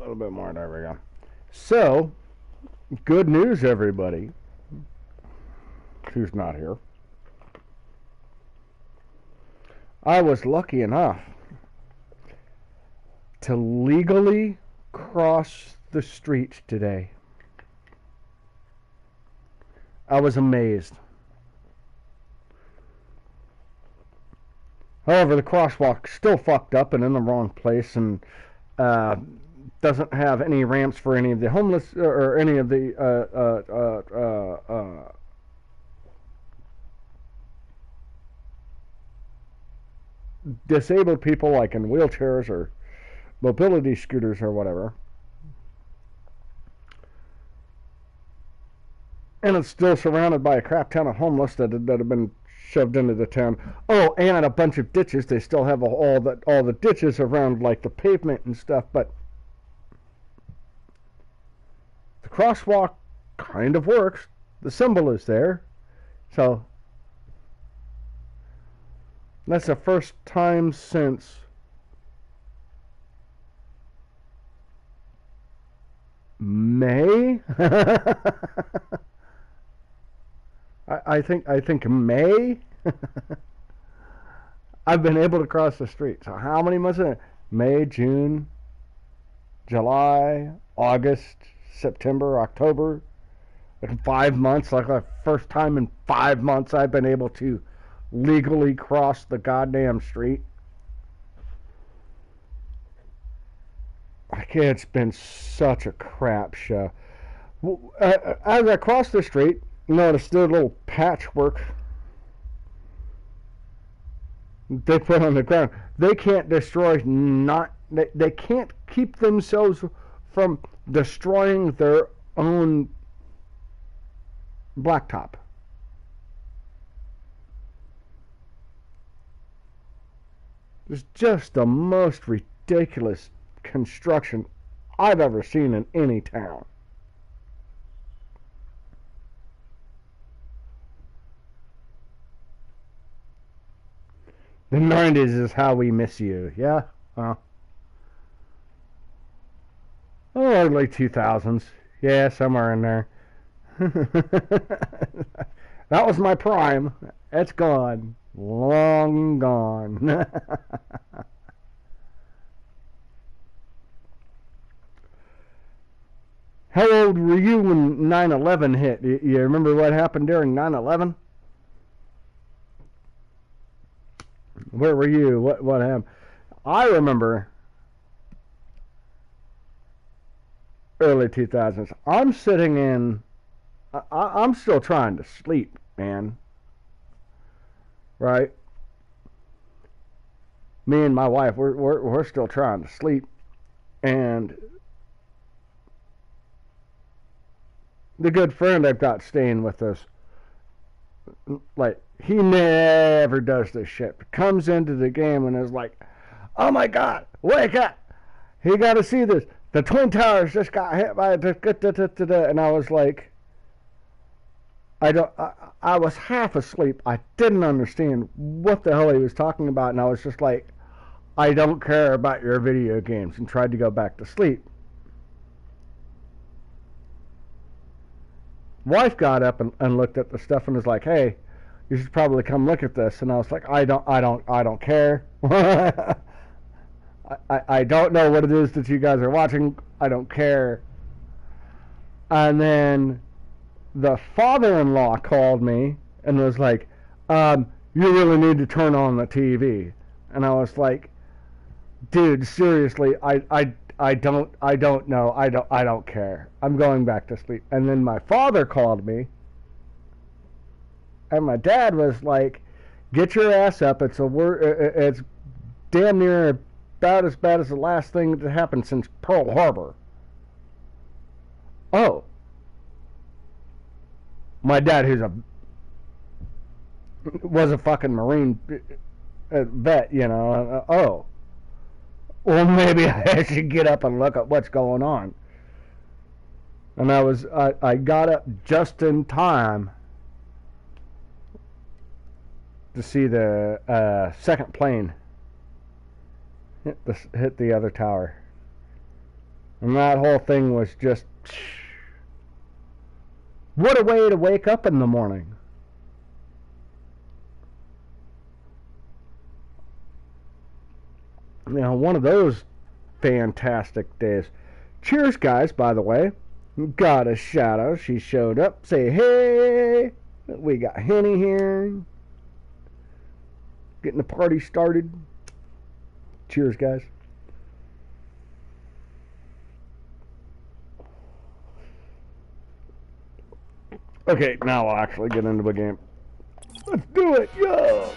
little bit more. There we go. So, good news, everybody who's not here. I was lucky enough to legally cross the street today. I was amazed. However, the crosswalk's still fucked up and in the wrong place, and doesn't have any ramps for any of the homeless or any of the disabled people, like in wheelchairs or mobility scooters or whatever. And it's still surrounded by a crap ton of homeless that have been shoved into the town. Oh, and a bunch of ditches. They still have all the ditches around, like the pavement and stuff, but the crosswalk kind of works. The symbol is there. So that's the first time since May. I think May. I've been able to cross the street. So how many months? May, June, July, August, September, October. Like 5 months. Like the first time in 5 months I've been able to legally cross the goddamn street. Like, it's been such a crap show. As I crossed the street, noticed their little patchwork they put on the ground. They can't destroy they can't keep themselves from destroying their own blacktop. It's just the most ridiculous construction I've ever seen in any town. The 90s is how we miss you, yeah? Well, early 2000s. Yeah, somewhere in there. That was my prime. It's gone. Long gone. How old were you when 9/11 hit? You remember what happened during 9/11? Where were you? What happened? I remember early 2000s. I'm sitting in. I'm still trying to sleep, man. Right? Me and my wife, we're still trying to sleep, and the good friend I've got staying with us, like, he never does this shit. Comes into the game and is like, "Oh my God, wake up! You got to see this. The Twin Towers just got hit by a." And I was like, I was half asleep. I didn't understand what the hell he was talking about, and I was just like, "I don't care about your video games," and tried to go back to sleep. Wife got up and looked at the stuff and was like, "Hey, you should probably come look at this." And I was like, I don't care. I don't know what it is that you guys are watching. I don't care. And then the father-in-law called me and was like, "You really need to turn on the TV." And I was like, "Dude, seriously, I don't know. I don't care. I'm going back to sleep." And then my father called me, and my dad was like, "Get your ass up. It's damn near about as bad as the last thing that happened since Pearl Harbor." Oh. My dad, was a fucking Marine vet, you know. Oh. Well, maybe I should get up and look at what's going on. And I got up just in time to see the second plane hit the other tower. And that whole thing was just... What a way to wake up in the morning. You know, one of those fantastic days. Cheers, guys, by the way. Got a shadow. She showed up. Say, hey! We got Henny here. Getting the party started. Cheers, guys. Okay, now I'll actually get into the game. Let's do it, yo!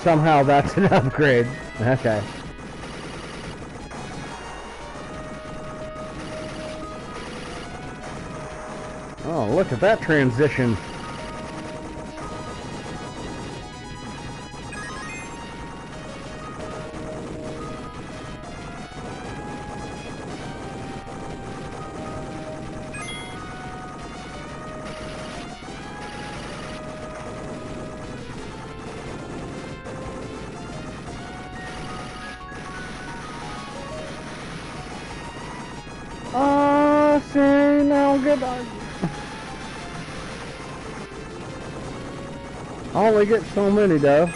Somehow that's an upgrade. Okay. Oh, look at that transition. See, now good. I only get so many though.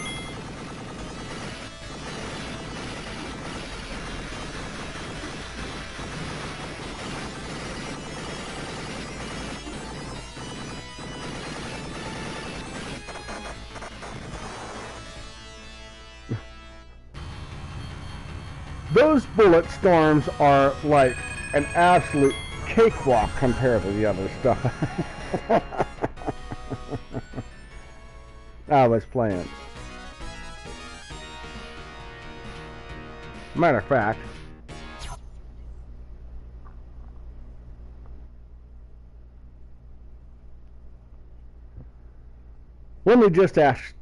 Those bullet storms are like an absolute cakewalk compared to the other stuff I was playing. Matter of fact, let me just ask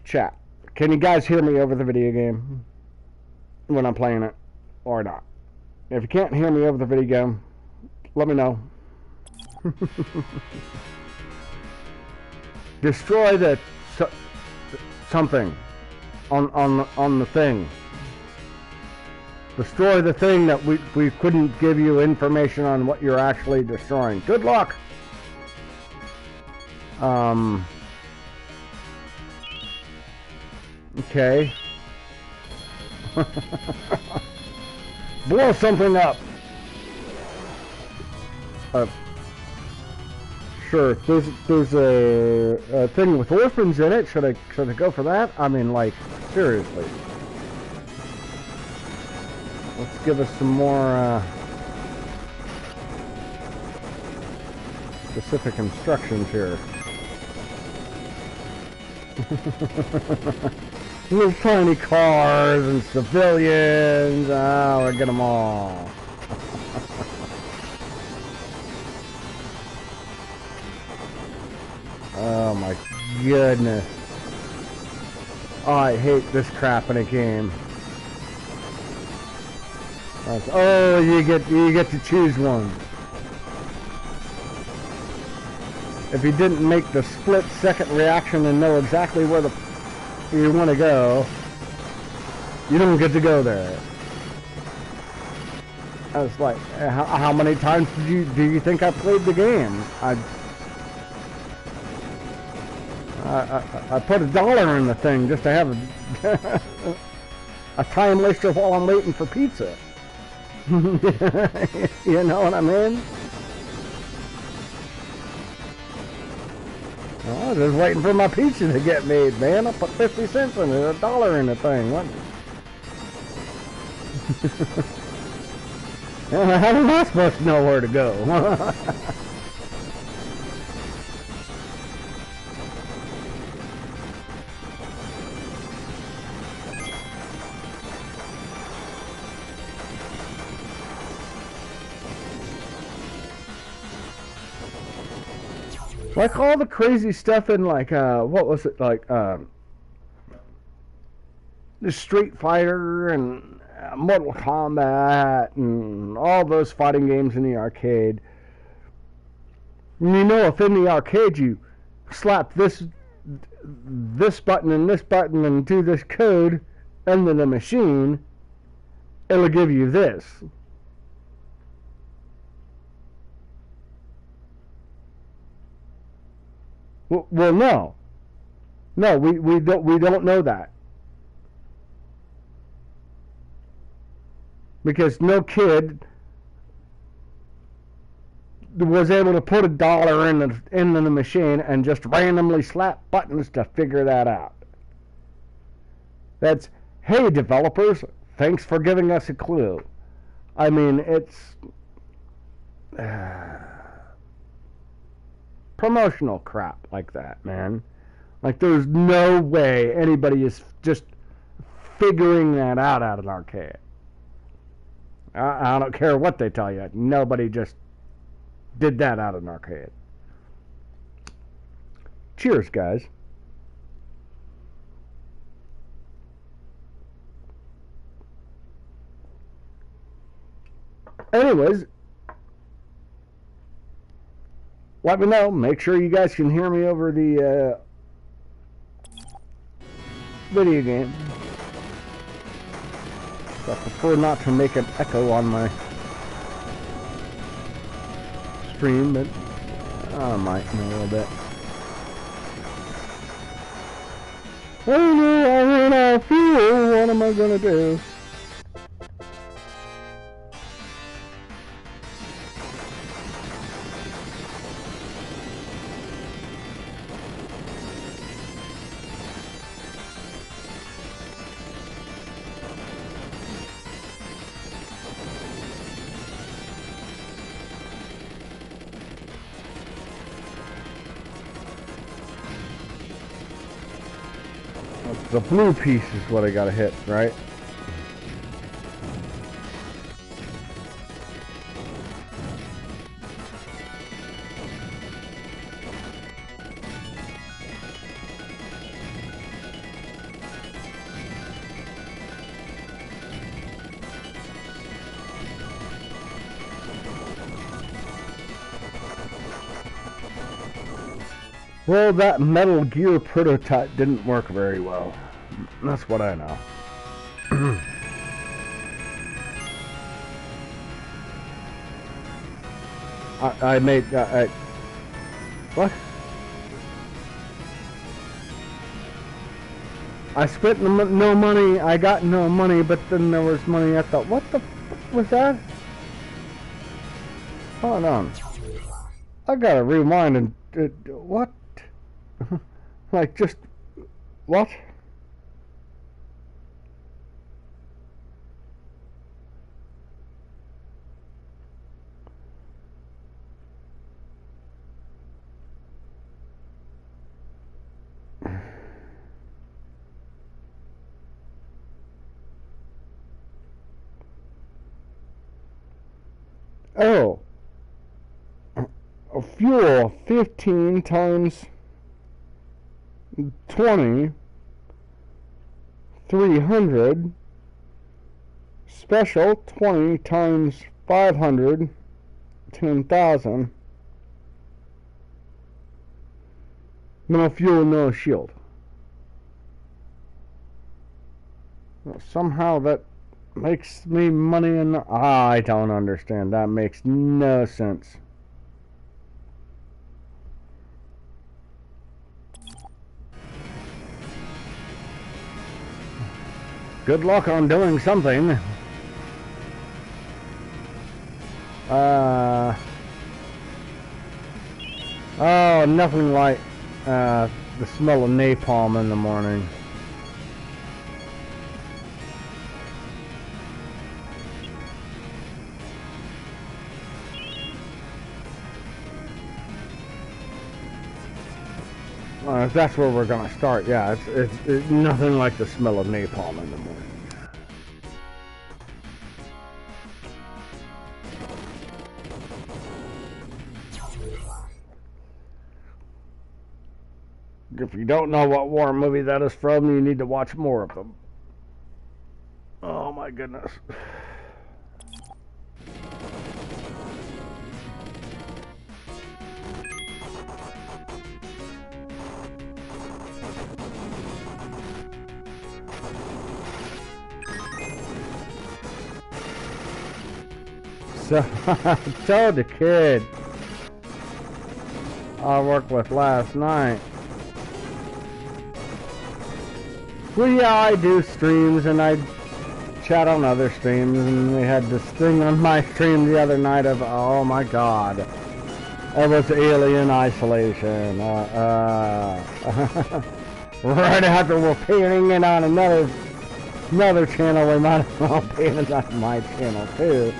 chat. Can you guys hear me over the video game when I'm playing it or not? If you can't hear me over the video game, let me know. Destroy the something on the thing. Destroy the thing that we couldn't give you information on what you're actually destroying. Good luck. Okay. Blow something up. Sure. There's a thing with orphans in it. Should I go for that? I mean, like, seriously. Let's give us some more specific instructions here. There's tiny cars and civilians. Oh, we'll get them all. Oh my goodness. Oh, I hate this crap in a game. Oh, you get to choose one. If you didn't make the split-second reaction and know exactly where you want to go, you don't get to go there. I was like, how many times do you think I played the game? I put $1 in the thing just to have a time waster while I'm waiting for pizza. You know what I mean? Oh, just waiting for my pizza to get made, man. I put 50 cents in it, $1 in the thing. What? How am I supposed to know where to go? Like all the crazy stuff in, like, what was it, like, the Street Fighter and Mortal Kombat and all those fighting games in the arcade. And you know, if in the arcade you slap this button and do this code into the machine, it'll give you this. Well, no, we don't know that, because no kid was able to put $1 into the machine and just randomly slap buttons to figure that out. That's, hey developers, thanks for giving us a clue. I mean, it's promotional crap like that, man. Like, there's no way anybody is just figuring that out at an arcade. I don't care what they tell you. Nobody just did that out of an arcade. Cheers, guys. Anyways, let me know. Make sure you guys can hear me over the video game. I prefer not to make an echo on my stream, but I might in a little bit. Oh no, I ran out of fuel. What am I gonna do? The blue piece is what I gotta hit, right? Well, that Metal Gear prototype didn't work very well. That's what I know. I made... what? I spent no money, I got no money, but then there was money. I thought, what the f was that? Hold on. I gotta rewind and... what? Like, just... what? Oh, a fuel 15 times 20, 300, special 20 times 500, 10,000, no fuel, no shield. Well, somehow that makes me money and I don't understand. That makes no sense. Good luck on doing something. Oh, nothing like the smell of napalm in the morning. If that's where we're gonna start, yeah, it's nothing like the smell of napalm in the morning. If you don't know what war movie that is from, you need to watch more of them. my goodness. So, I told the kid I worked with last night. Well, yeah, I do streams and I chat on other streams, and we had this thing on my stream the other night of, oh my god, it was Alien Isolation. Right after we're painting it on another channel, we might as well paint it on my channel too.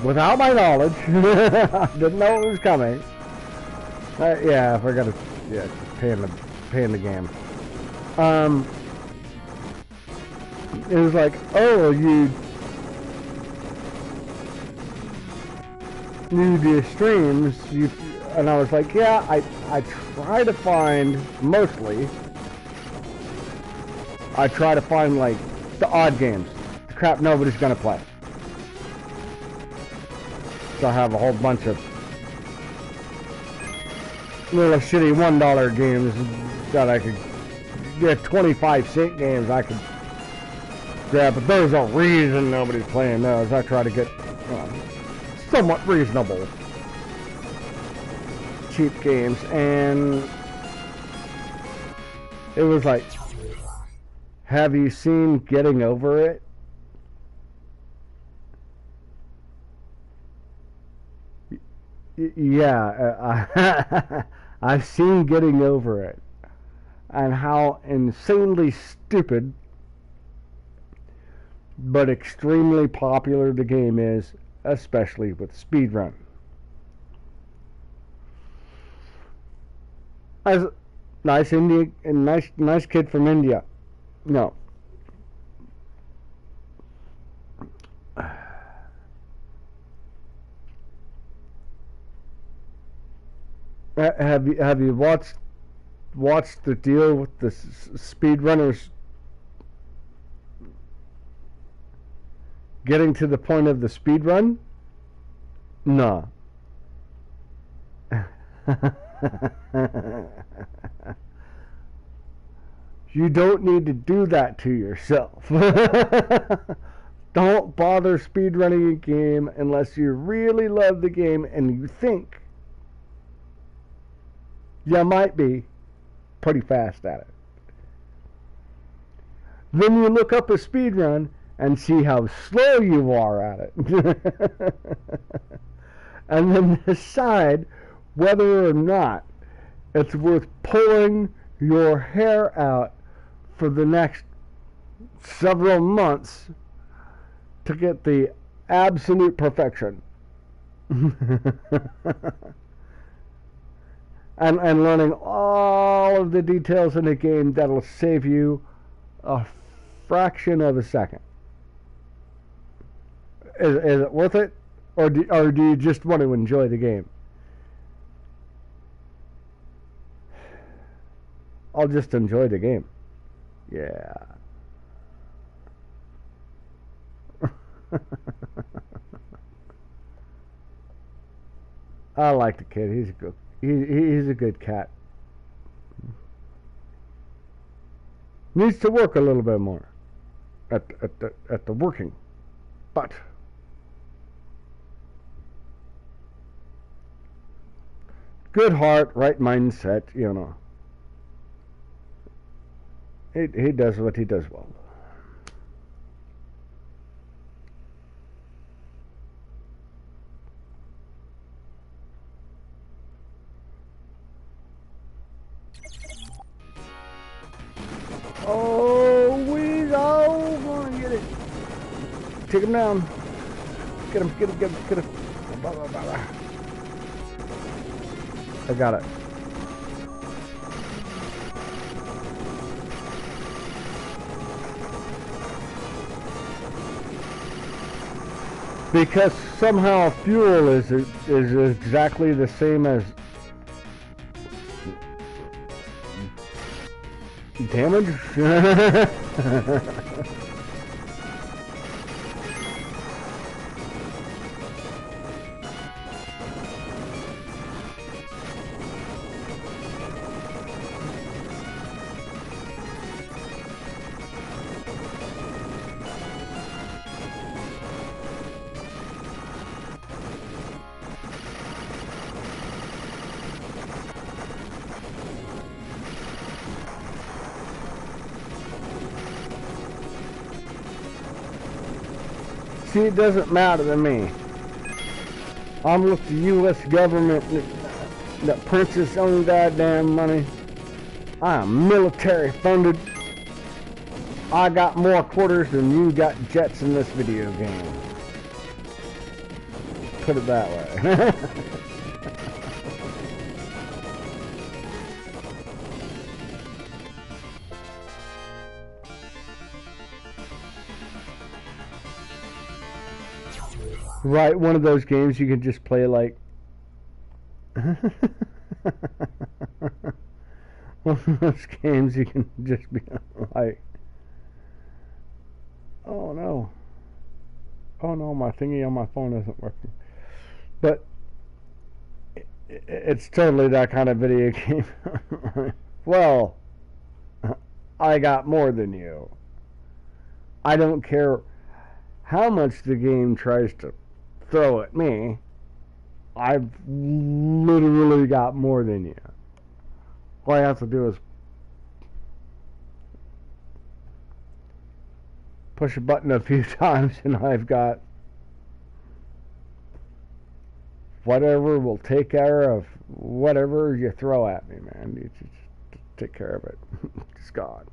Without my knowledge, I didn't know it was coming. Yeah, if we're gonna, yeah, pay in the game. It was like, oh, you do streams, and I was like, yeah, I try to find, mostly, I try to find, like, the odd games, the crap nobody's gonna play. So I have a whole bunch of little shitty $1 games that I could get, 25-cent games I could grab, but there's a reason nobody's playing those. I try to get somewhat reasonable cheap games, and it was like, have you seen Getting Over It? Yeah, I've seen Getting Over It, and how insanely stupid but extremely popular the game is, especially with speedrun. As nice kid from India. No. Have you watched the deal with the speedrunners getting to the point of the speed run? No. You don't need to do that to yourself. Don't bother speedrunning a game unless you really love the game and you think you might be pretty fast at it. Then you look up a speedrun and see how slow you are at it. And then decide whether or not it's worth pulling your hair out for the next several months to get the absolute perfection. And learning all of the details in the game that'll save you a fraction of a second. Is it worth it? Or do you just want to enjoy the game? I'll just enjoy the game. Yeah. I like the kid. He's a good cat. Needs to work a little bit more at the working, but good heart, right mindset. You know, he does what he does well. Oh, we all gonna get it. Take him down. Get him. Blah, blah, blah, blah. I got it. Because somehow fuel is exactly the same as damage. See, it doesn't matter to me. I'm with the U.S. government that prints its own goddamn money. I am military funded. I got more quarters than you got jets in this video game. Put it that way. Right, one of those games you can just play like... one of those games you can just be like... Oh no. Oh no, my thingy on my phone isn't working. But it's totally that kind of video game. Well, I got more than you. I don't care how much the game tries to throw at me. I've literally got more than you. All I have to do is push a button a few times and I've got whatever will take care of whatever you throw at me, man. You just take care of it. It's gone.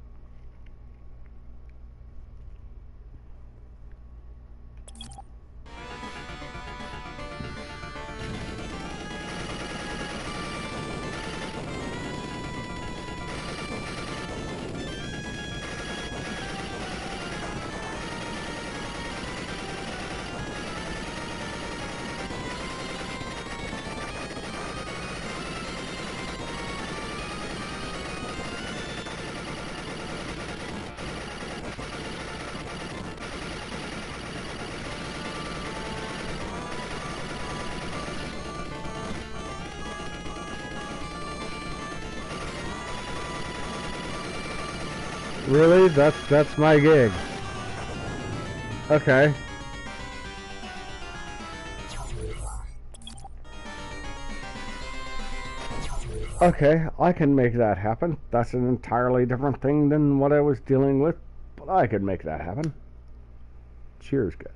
Really? That's my gig. Okay. Okay, I can make that happen. That's an entirely different thing than what I was dealing with, but I could make that happen. Cheers, guys.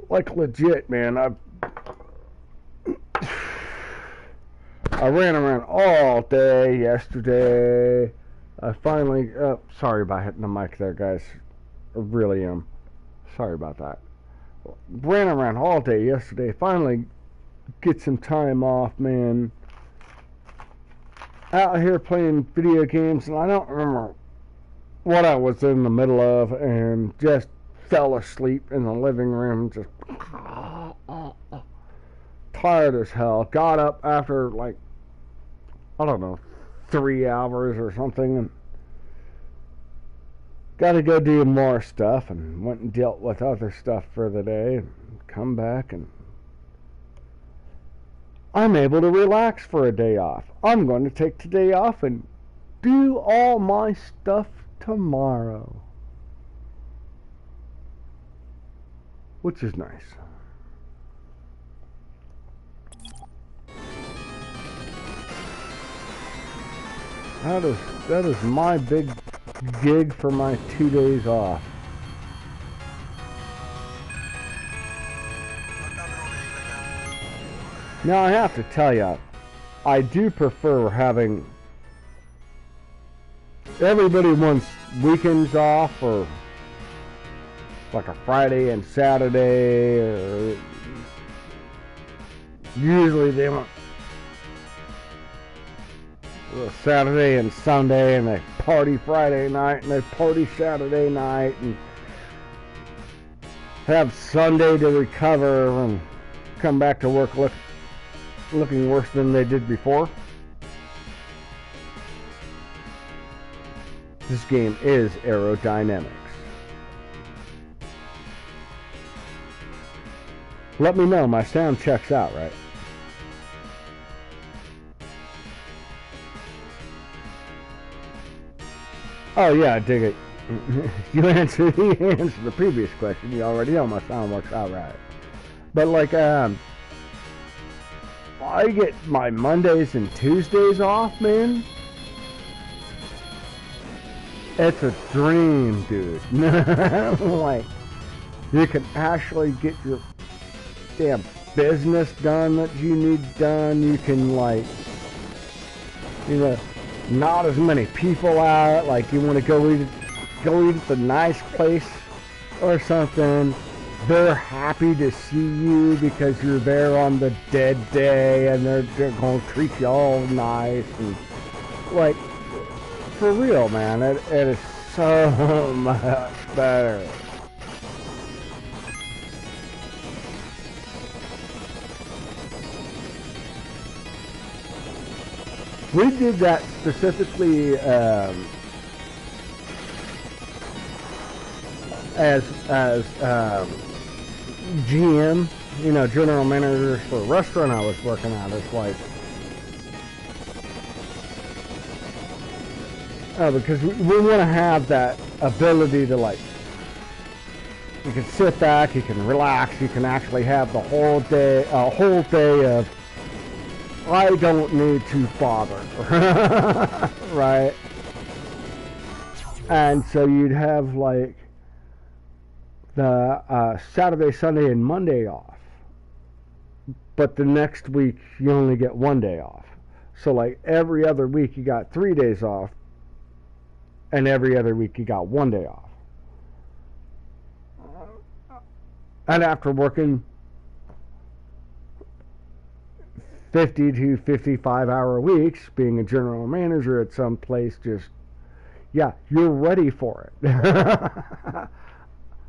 Like legit, man. I ran around all day yesterday. I finally... sorry about hitting the mic there, guys. I really am. Sorry about that. Ran around all day yesterday. Finally get some time off, man. Out here playing video games, and I don't remember what I was in the middle of, and just fell asleep in the living room. Just tired as hell. Got up after, like, I don't know, 3 hours or something, and got to go do more stuff, and went and dealt with other stuff for the day, and come back, and I'm able to relax for a day off. I'm going to take today off and do all my stuff tomorrow, which is nice. That is my big gig for my 2 days off. Now I have to tell you, I do prefer having... Everybody wants weekends off, or like a Friday and Saturday, or usually they want Saturday and Sunday, and they party Friday night and they party Saturday night and have Sunday to recover and come back to work looking worse than they did before. This game is aerodynamics. Let me know, my sound checks out, right? Oh yeah, I dig it. You answered the previous question. You already know my sound works out right. But like, I get my Mondays and Tuesdays off, man. It's a dream, dude. Like, you can actually get your damn business done that you need done. You can, like, you know, not as many people out. Like, you want to go eat at the nice place or something. They're happy to see you because you're there on the dead day, and they're going to treat you all nice. And, like, for real, man, it is so much better. We did that specifically as GM, you know, general manager for a restaurant I was working at. It's like, because we want to have that ability to, like, you can sit back, you can relax, you can actually have the whole day, a whole day of, I don't need to bother, right? And so you'd have, like, the Saturday, Sunday, and Monday off. But the next week, you only get one day off. So, like, every other week, you got 3 days off. And every other week, you got 1 day off. And after working 50 to 55-hour weeks, being a general manager at some place, just, yeah, you're ready for it.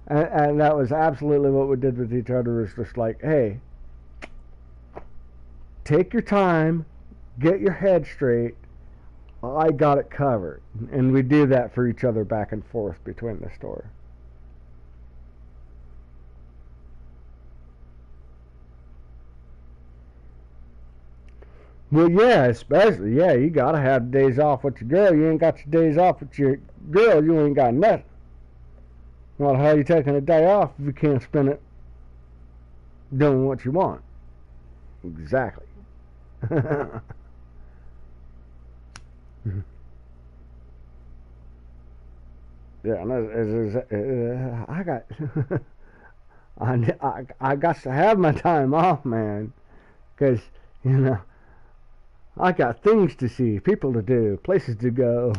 and that was absolutely what we did with each other. Is just like, hey, take your time, get your head straight, I got it covered. And we do that for each other back and forth between the store. Well, yeah, especially, yeah, you gotta have days off with your girl. You ain't got your days off with your girl, you ain't got nothing. Well, how are you taking a day off if you can't spend it doing what you want? Exactly. Yeah, and I got, I got to have my time off, man, because, you know, I got things to see, people to do, places to go.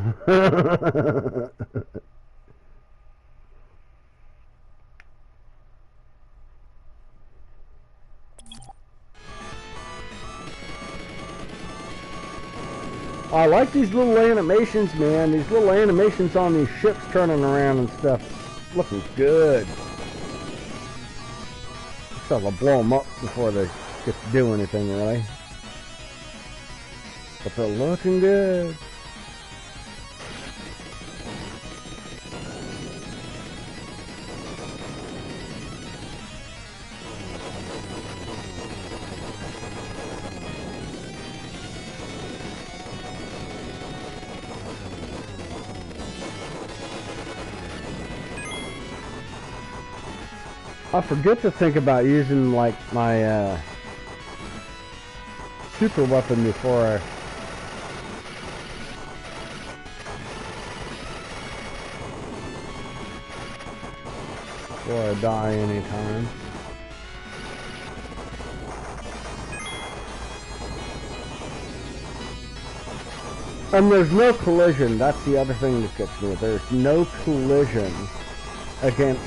I like these little animations, man. These little animations on these ships turning around and stuff. Looking good. So I'll blow them up before they get to do anything, really. But they're looking good. I forget to think about using, like, my super weapon before I die anytime. And there's no collision. That's the other thing that gets me. There's no collision against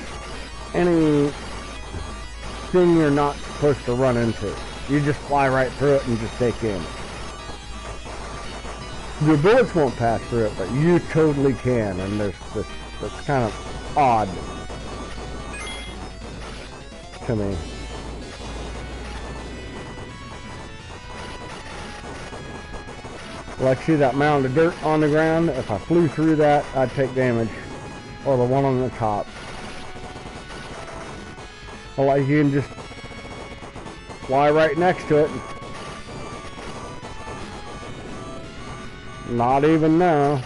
any thing you're not supposed to run into. You just fly right through it and just take damage. Your bullets won't pass through it, but you totally can, and that's kind of odd to me. Like, see that mound of dirt on the ground? If I flew through that, I'd take damage. Or the one on the top. Or like, you can just fly right next to it. Not even know.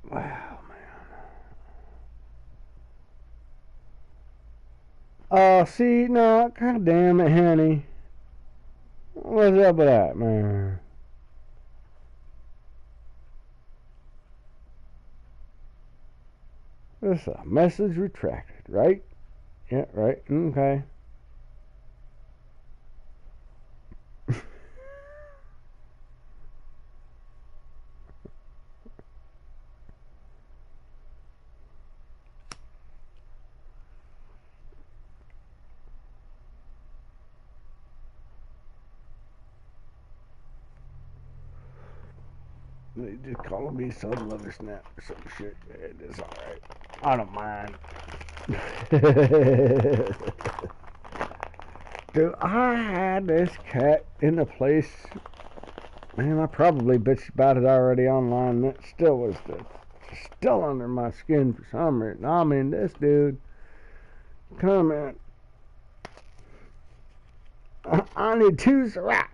Wow, man. See, no, god damn it, honey. What's up with that, man? This a message retracted, right? Yeah, right. Okay. They just calling me some leather snap or some shit. It's alright. I don't mind. Dude, I had this cat in the place. Man, I probably bitched about it already online. That still was still under my skin for some reason. I mean, this dude, come in. I need 2 Ciroc.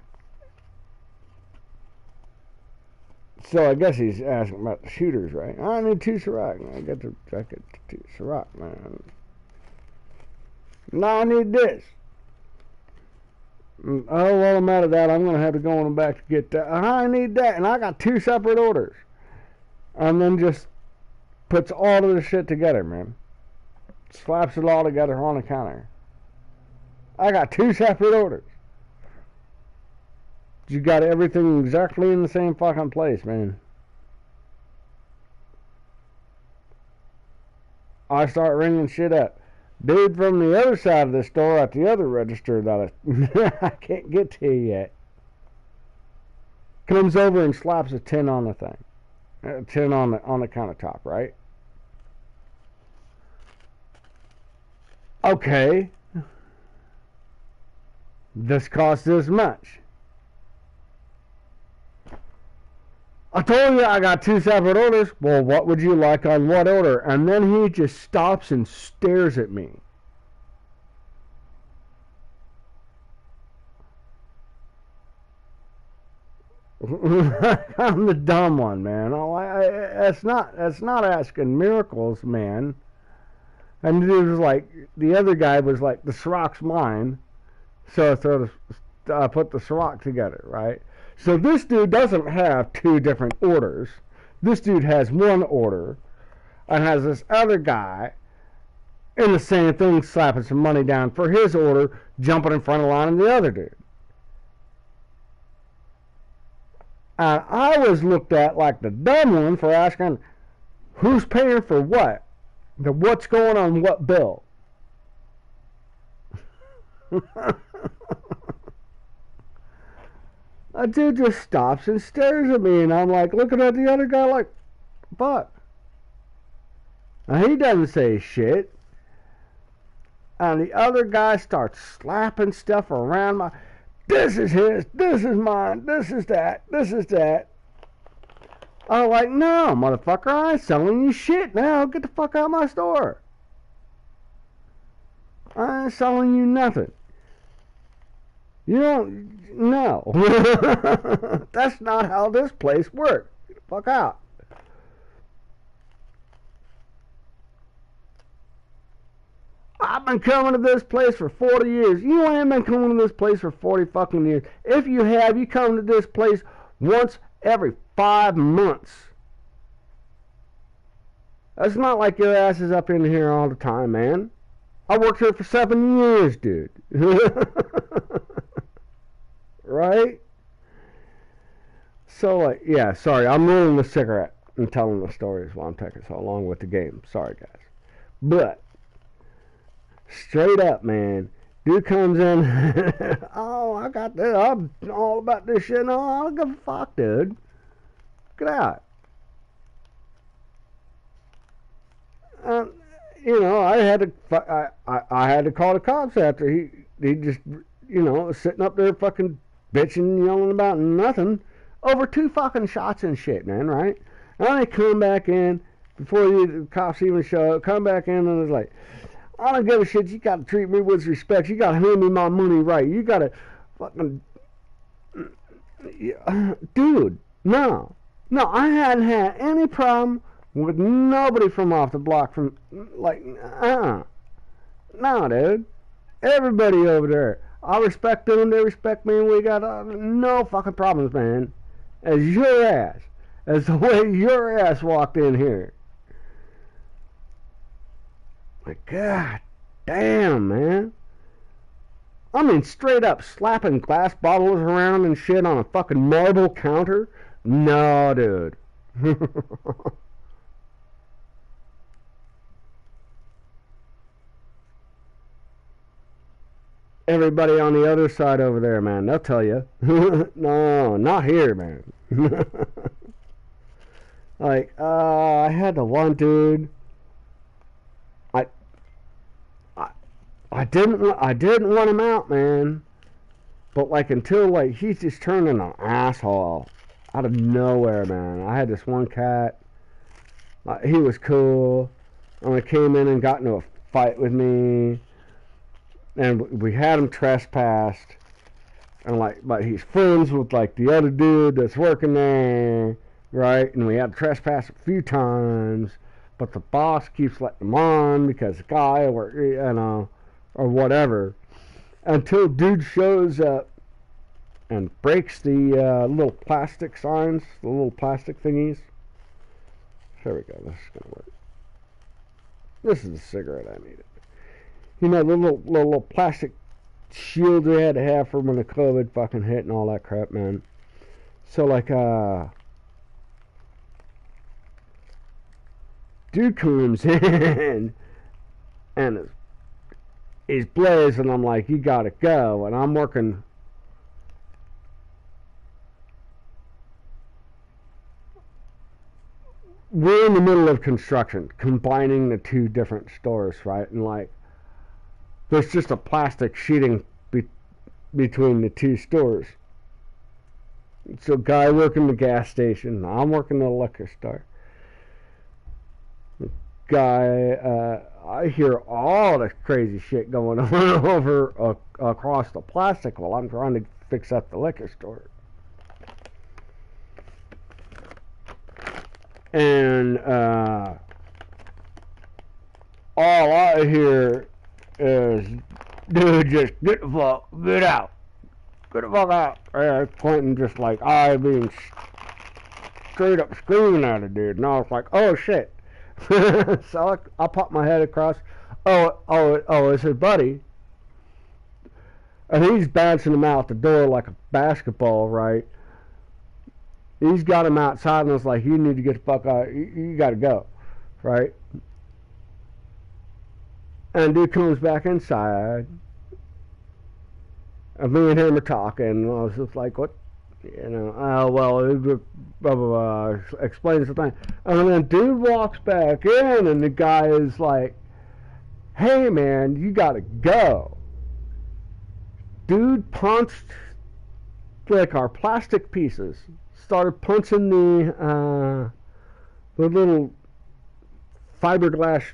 So I guess he's asking about the shooters, right? I need 2 Ciroc. I got 2 Ciroc, man. No, I need this. Oh, well, I'm out of that. I'm going to have to go on back to get that. I need that. And I got 2 separate orders. And then just puts all of the shit together, man. Slaps it all together on the counter. I got 2 separate orders. You got everything exactly in the same fucking place, man. I start ringing shit up. Dude from the other side of the store at the other register that I can't get to yet comes over and slaps a 10 on the thing. 10 on the countertop, right? Okay. This costs this much. I told you I got 2 separate orders. Well, what would you like on what order? And then he just stops and stares at me. I'm the dumb one, man. That's not asking miracles, man. And it was like the other guy was like, the Ciroc's mine, so I put the Ciroc together, right? So this dude doesn't have 2 different orders. This dude has 1 order and has this other guy in the same thing slapping some money down for his order, jumping in front of the line of the other dude. And I was looked at like the dumb one for asking who's paying for what? What's going on what bill? That dude just stops and stares at me, and I'm like looking at the other guy like, fuck. And he doesn't say shit. And the other guy starts slapping stuff around my, this is his, this is mine, this is that, this is that. I'm like, no, motherfucker, I ain't selling you shit now. Get the fuck out of my store. I ain't selling you nothing. You don't, no. That's not how this place works. Get the fuck out. I've been coming to this place for 40 years. You ain't been coming to this place for 40 fucking years. If you have, you come to this place once every 5 months. It's not like your ass is up in here all the time, man. I worked here for 7 years, dude. Right? So, like, yeah, sorry, I'm rolling the cigarette and telling the stories while I'm taking so long with the game. Sorry, guys. But, straight up, man, dude comes in, oh, I got this, I'm all about this shit. No, I don't give a fuck, dude. Get out. You know, I had to call the cops after he just, you know, was sitting up there fucking bitching, yelling about nothing over 2 fucking shots and shit, man, right? And I come back in before the cops even show up, come back in and was like, I don't give a shit, you gotta treat me with respect, you gotta hand me my money right, you gotta fucking, dude, no, I hadn't had any problem with nobody from off the block from, like, no, dude, everybody over there, I respect them, they respect me, and we got no fucking problems, man. As your ass, as the way your ass walked in here. Like, God damn, man. I mean, straight up slapping glass bottles around and shit on a fucking marble counter? No, dude. Everybody on the other side over there, man, they'll tell you. No, not here, man. Like, I had the one dude. I, I didn't want him out, man. But like until like he's just turning an asshole out of nowhere, man. I had this one cat. He was cool. And he came in and got into a fight with me, and we had him trespassed. And like, but he's friends with like the other dude that's working there, right? And we had to trespass a few times, but the boss keeps letting him on because the guy or or whatever. Until dude shows up and breaks the little plastic signs, the little plastic thingies. There we go. This is gonna work. This is the cigarette I needed. You know, the little plastic shield they had to have for when the COVID fucking hit and all that crap, man. So like, dude comes in and he's blazing. I'm like, you gotta go, and I'm working. We're in the middle of construction, combining the two different stores, right? And like, there's just a plastic sheeting between the two stores. So, guy working the gas station, I'm working the liquor store. Guy, I hear all this crazy shit going on over across the plastic while I'm trying to fix up the liquor store. And all I hear is, dude, just get the fuck, get out. Get the fuck out. And Quentin just like, I being straight up screaming at it, dude. And I was like, oh shit. So I popped my head across. Oh, it's his buddy. And he's bouncing him out the door like a basketball, right? He's got him outside and was like, you need to get the fuck out. You gotta go, right? And dude comes back inside. And me and him are talking. And I was just like, what? You know, well, blah, blah, blah, explains the thing. And then dude walks back in and the guy is like, hey man, you gotta go. Dude punched like our plastic pieces. Started punching the little fiberglass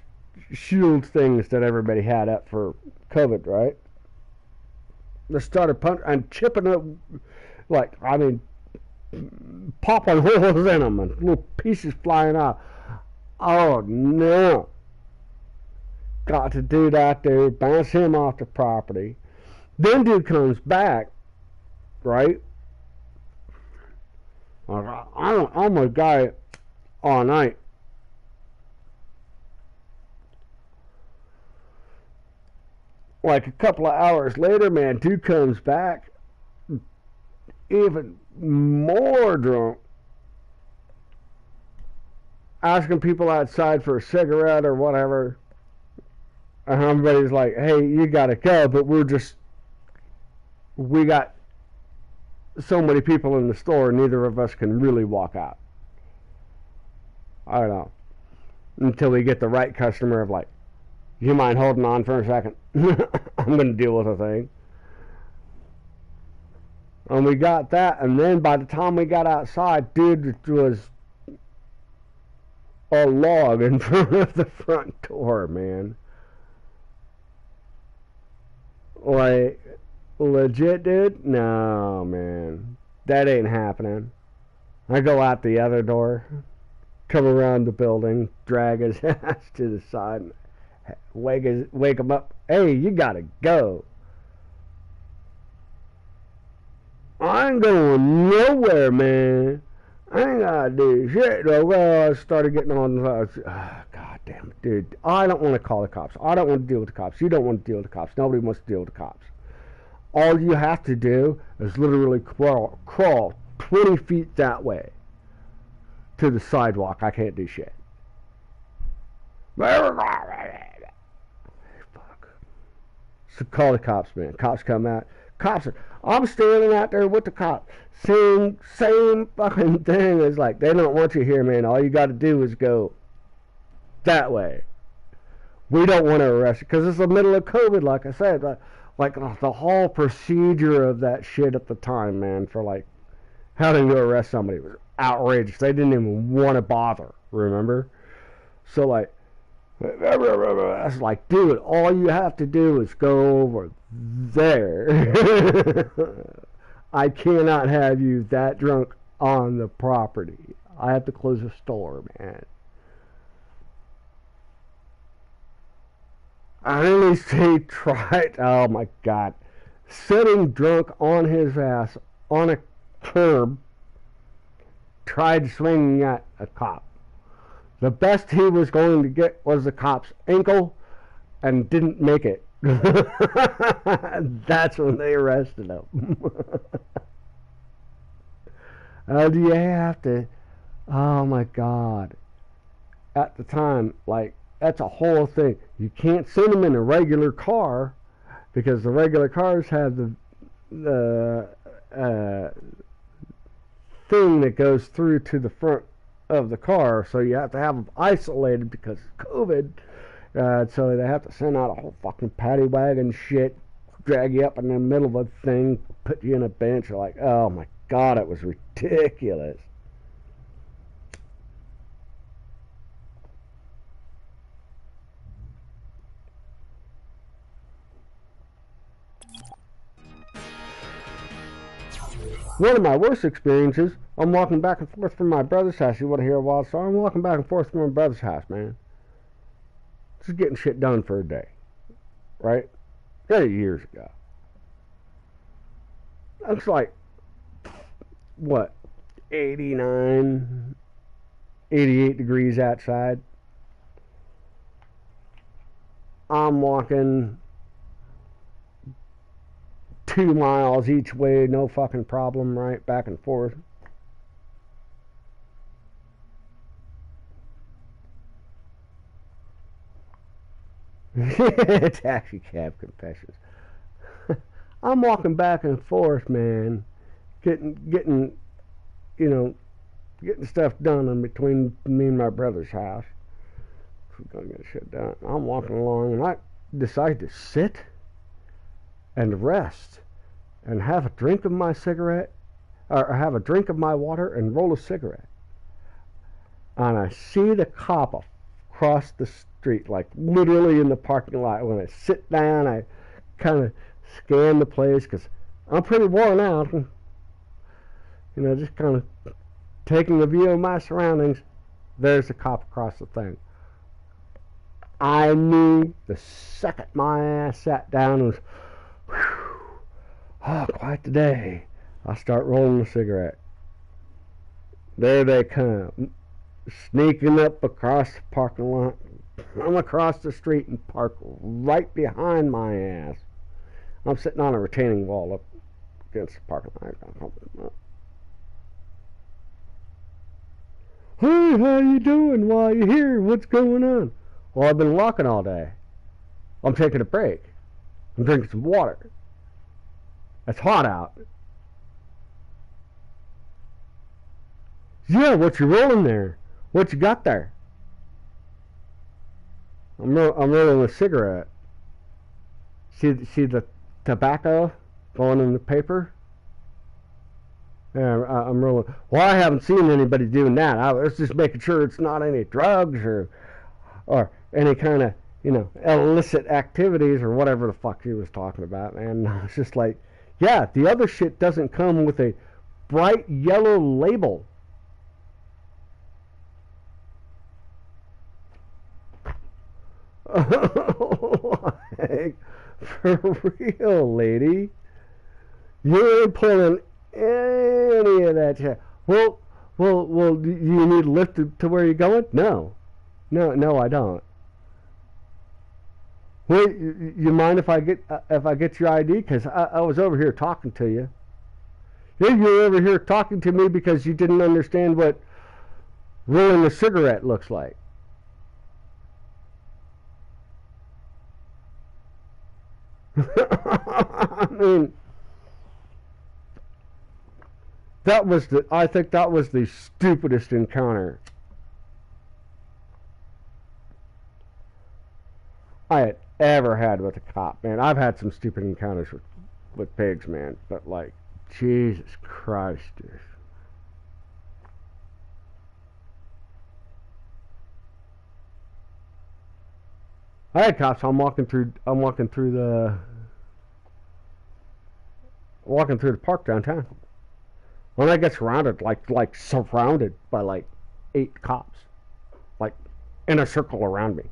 shield things that everybody had up for COVID, right? They started punching and chipping up, like, I mean, popping holes in them and little pieces flying out. Oh no. Got to do that, dude. Bounce him off the property. Then dude comes back, right? I'm a guy all night. Like a couple of hours later, man, dude comes back even more drunk, asking people outside for a cigarette or whatever. And everybody's like, hey, you gotta go, but we got so many people in the store, neither of us can really walk out. I don't know. Until we get the right customer of like, you mind holding on for a second? I'm going to deal with a thing. And we got that, and then by the time we got outside, dude was a log in front of the front door, man. Like, legit, dude? No, man. That ain't happening. I go out the other door, come around the building, drag his ass to the side, wake him up. Hey, you gotta go. I ain't going nowhere, man. I ain't gotta do shit. Well, I started getting on the. God damn it, dude. I don't want to call the cops. I don't want to deal with the cops. You don't want to deal with the cops. Nobody wants to deal with the cops. All you have to do is literally crawl 20 feet that way to the sidewalk. I can't do shit. Fuck. So call the cops, man. Cops come out. I'm standing out there with the cops. Same fucking thing. It's like, they don't want you here, man. All you got to do is go that way. We don't want to arrest you because it's the middle of COVID, like I said. Like the whole procedure of that shit at the time, man, for like having to arrest somebody was outrageous. They didn't even want to bother, remember? So like, it's like, dude, all you have to do is go over there. I cannot have you that drunk on the property. I have to close the store, man. And at least he tried, oh my God, sitting drunk on his ass on a curb, tried swinging at a cop. The best he was going to get was the cop's ankle and didn't make it. That's when they arrested him. Do you have to? Oh my God. At the time, like, that's a whole thing. You can't send them in a regular car because the regular cars have the thing that goes through to the front of the car, so you have to have them isolated because of COVID. So they have to send out a whole fucking paddy wagon shit, drag you up in the middle of a thing, put you in a bench. You're like, oh my God, it was ridiculous. One of my worst experiences, I'm walking back and forth from my brother's house. You want to hear a wild story? I'm walking back and forth from my brother's house, man. Just getting shit done for a day. Right? 30 years ago. That's like, what, 89, 88 degrees outside. I'm walking 2 miles each way, no fucking problem, right? Back and forth. Taxi cab confessions. I'm walking back and forth, man, getting, you know, getting stuff done in between me and my brother's house. We're gonna get shit done. I'm walking along, and I decide to sit and rest and have a drink of my cigarette, or have a drink of my water and roll a cigarette. And I see the cop across the street, like literally in the parking lot. When I sit down, I kind of scan the place because I'm pretty worn out. You know, just kind of taking a view of my surroundings. There's the cop across the thing. I knew the second my ass sat down was, whew, oh, quite the day. I start rolling a cigarette. There they come, sneaking up across the parking lot. I'm across the street and park right behind my ass. I'm sitting on a retaining wall up against the parking lot. Hey, how you doing? Why you here? What's going on? Well, I've been walking all day. I'm taking a break. I'm drinking some water. It's hot out. Yeah, what you rolling there? What you got there? I'm rolling a cigarette. See the tobacco going in the paper? Yeah, I'm rolling. Well, I haven't seen anybody doing that. I was just making sure it's not any drugs or any kind of, you know, illicit activities or whatever the fuck he was talking about. And I was just like, yeah, the other shit doesn't come with a bright yellow label. Like, for real, lady. You ain't pulling any of that shit. Well, do you need a lift to where you're going? No, I don't. Well, you mind if I get your ID? Because I was over here talking to you. Yeah, you were over here talking to me because you didn't understand what rolling a cigarette looks like. I mean, I think that was the stupidest encounter I had ever had with a cop, man. I've had some stupid encounters with pigs, man, but like, Jesus Christ, dude. I had cops. I'm walking through the park downtown. When I get surrounded, like surrounded by like 8 cops, like in a circle around me,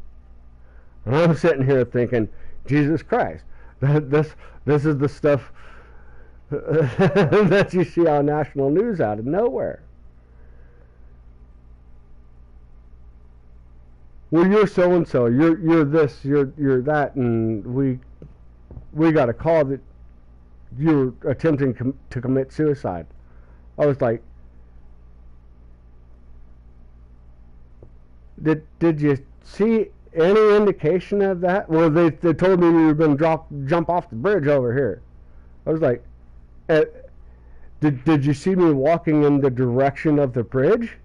and I'm sitting here thinking, Jesus Christ, this is the stuff that you see on national news out of nowhere. Well, you're so and so, you're this, you're that, and we got a call that you're attempting to commit suicide. I was like, did you see any indication of that? Well, they told me we were going to jump off the bridge over here. I was like, did you see me walking in the direction of the bridge?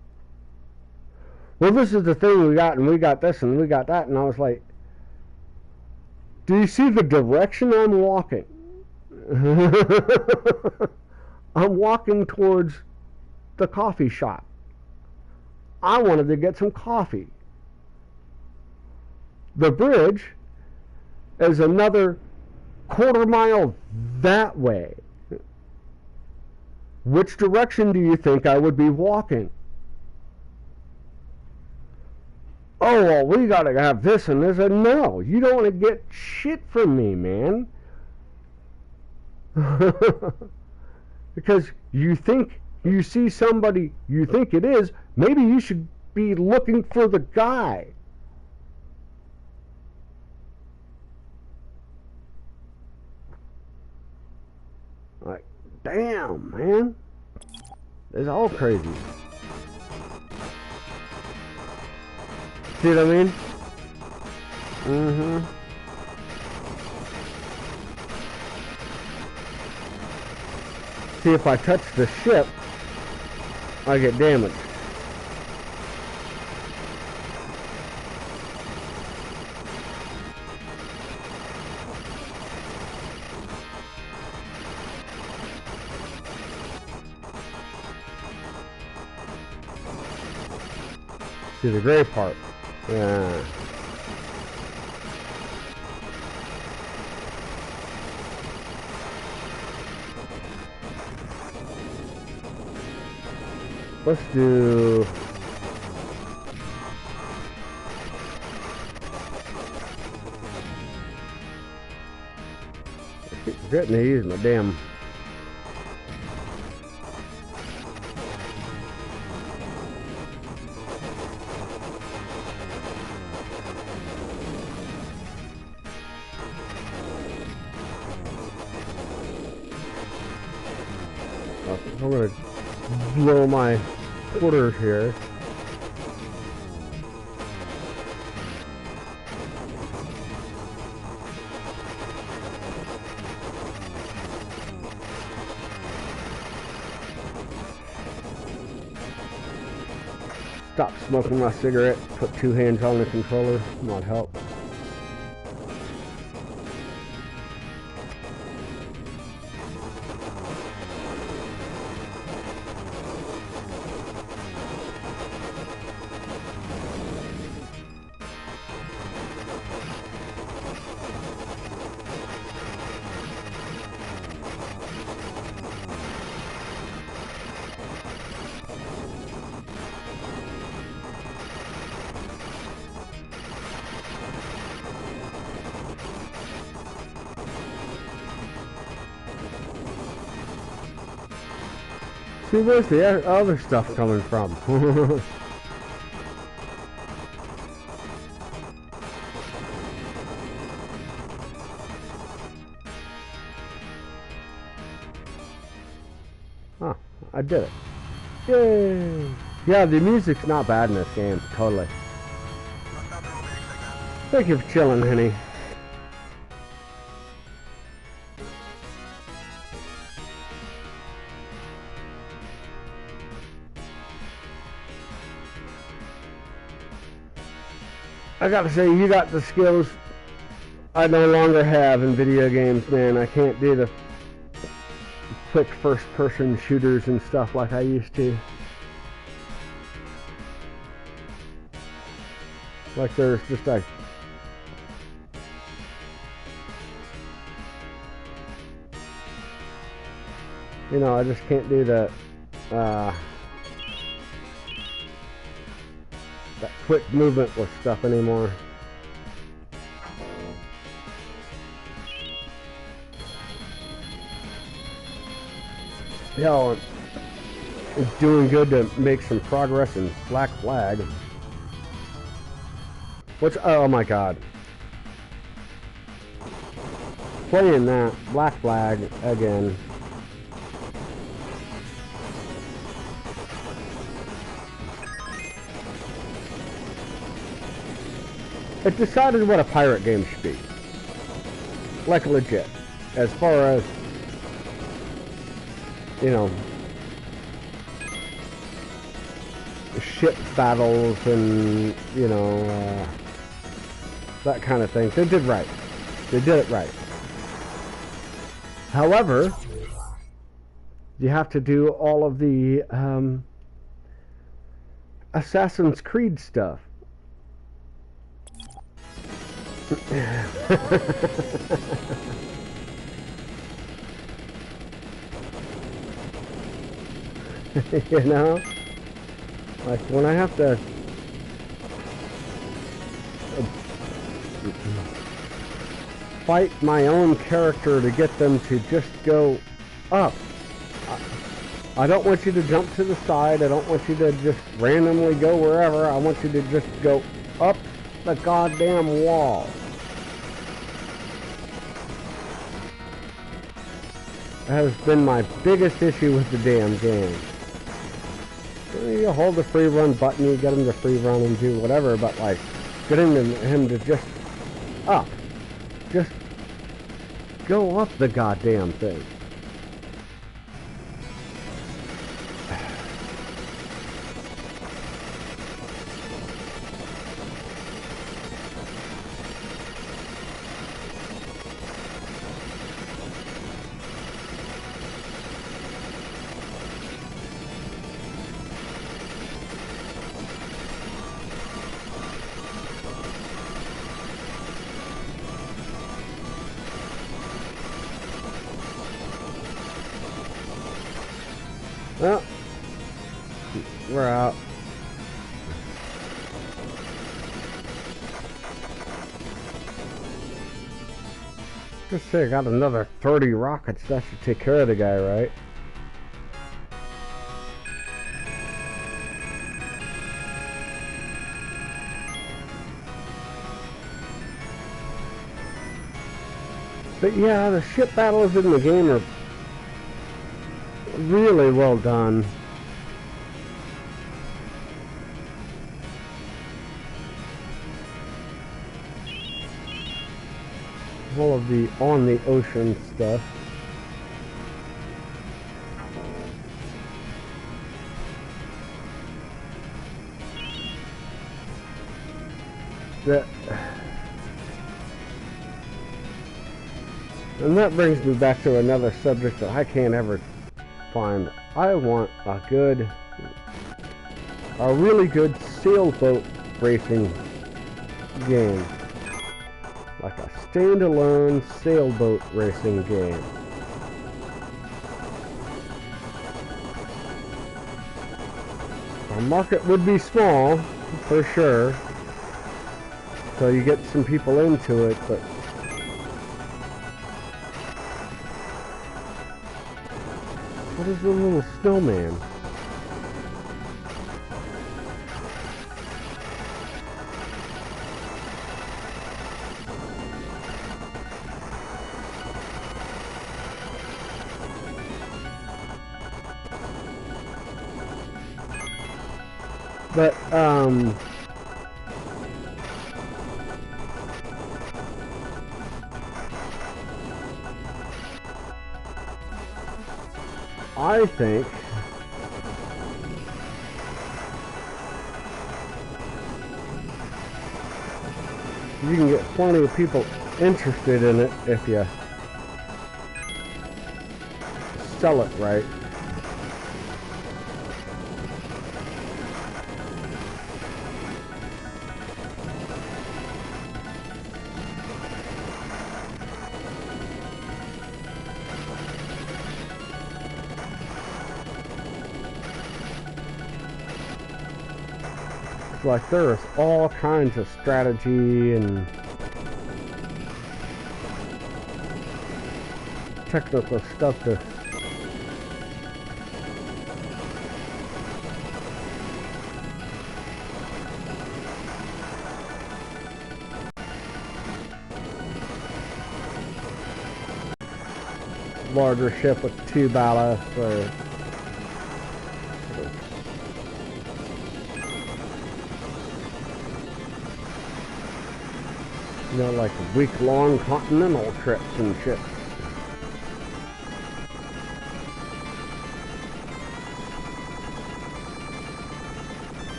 Well, this is the thing we got, and we got this, and we got that, and I was like, do you see the direction I'm walking? I'm walking towards the coffee shop. I wanted to get some coffee. The bridge is another quarter-mile that way. Which direction do you think I would be walking? Oh, well, we gotta have this and this. And no, you don't want to get shit from me, man. Because you think you see somebody you think it is, maybe you should be looking for the guy. Like, damn, man. It's all crazy. See what I mean? Mm-hmm. See, if I touch the ship, I get damaged. See the gray part. Yeah. Let's do... I keep forgetting to use my damn... I'm gonna blow my quarters here. Stop smoking my cigarette. Put 2 hands on the controller. Might help. See, where's the other stuff coming from? Huh, I did it. Yay! Yeah, the music's not bad in this game, totally. Thank you for chilling, honey. I gotta say, you got the skills I no longer have in video games, man. I can't do the quick first-person shooters and stuff like I used to. Like there's just like... You know, I just can't do that quick movement with stuff anymore. Yeah, it's doing good to make some progress in Black Flag. Which, oh my god. Playing that, Black Flag, again. It decided what a pirate game should be. Like legit. As far as, you know, ship battles and, you know, that kind of thing. They did right. They did it right. However, you have to do all of the Assassin's Creed stuff. You know? Like when I have to fight my own character to get them to just go up. I don't want you to jump to the side. I don't want you to just randomly go wherever. I want you to just go up the goddamn wall. That has been my biggest issue with the damn game. You hold the free run button, you get him to free run and do whatever, but like getting him to just up. Just go up the goddamn thing. Well, we're out. Just say I got another 30 rockets. That should take care of the guy, right? But yeah, the ship battles in the game are really well done. All of the on the ocean stuff. And that brings me back to another subject that I can't ever find. I want a really good sailboat racing game. Like a standalone sailboat racing game. Our market would be small, for sure. So you get some people into it, but What is the little snowman? But, I think you can get plenty of people interested in it if you sell it right. Like there's all kinds of strategy and technical stuff to larger ship with 2 ballast or like week-long continental trips and shit.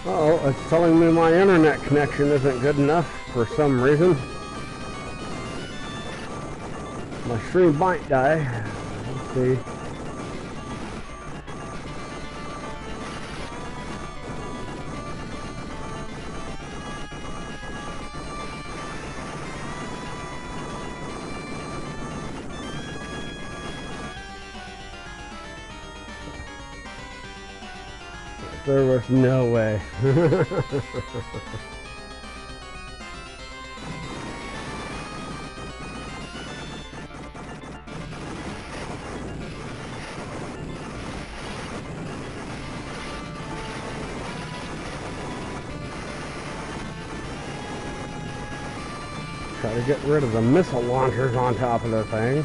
Uh-oh, it's telling me my internet connection isn't good enough for some reason. My stream might die. Let's see. There was no way. Try to get rid of the missile launchers on top of the thing.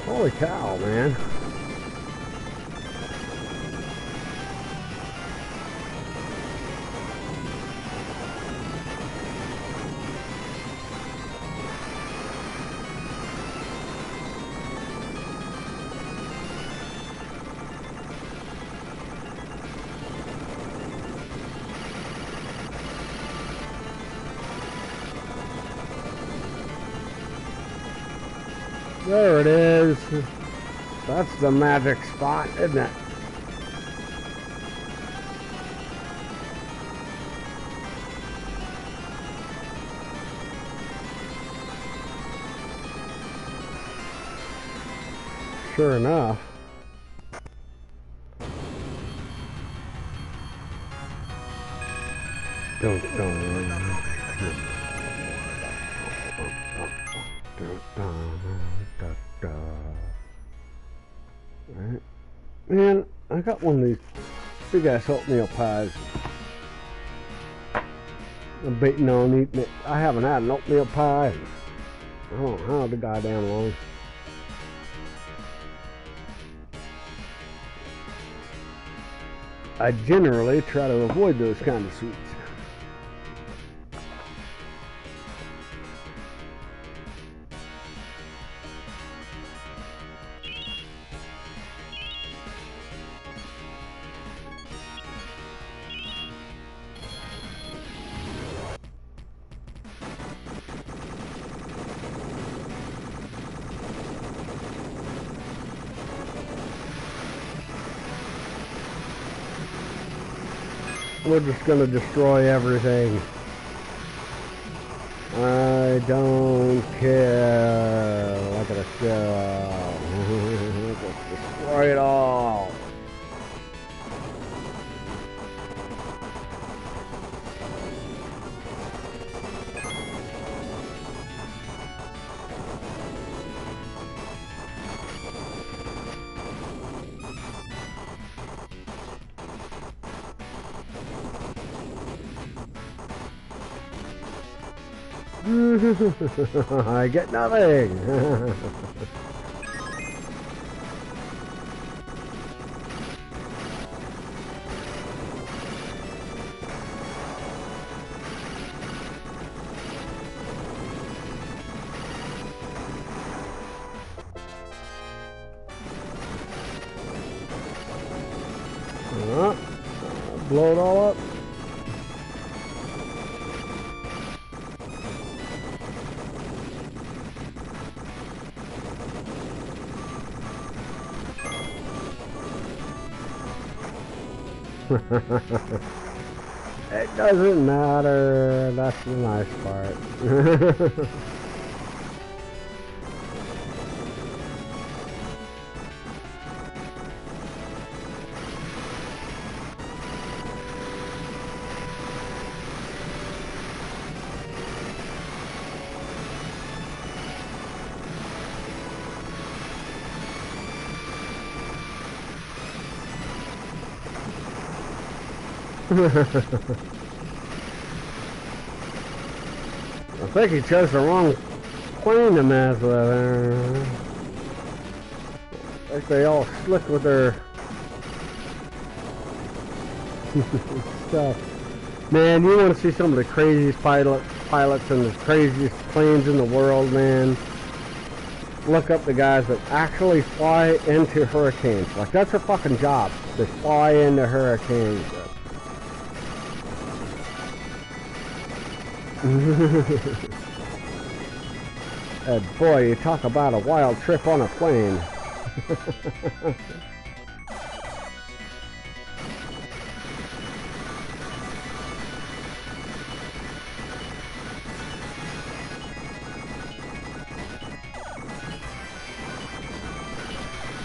Holy cow, man. There it is. That's the magic spot, isn't it? Sure enough. Alright. Man, I got one of these big ass oatmeal pies. I'm baiting on eating it. I haven't had an oatmeal pie in I don't know how the goddamn long. I generally try to avoid those kind of sweets. We're just gonna destroy everything. I don't care. Look at us go. Let's destroy it all. I get nothing. Blow it all up. It doesn't matter. That's the nice part. I think he chose the wrong plane to mess with. I think they all slick with their stuff. Man, you want to see some of the craziest pilots and the craziest planes in the world, man? Look up the guys that actually fly into hurricanes. Like, that's their fucking job. They fly into hurricanes. And boy, you talk about a wild trip on a plane.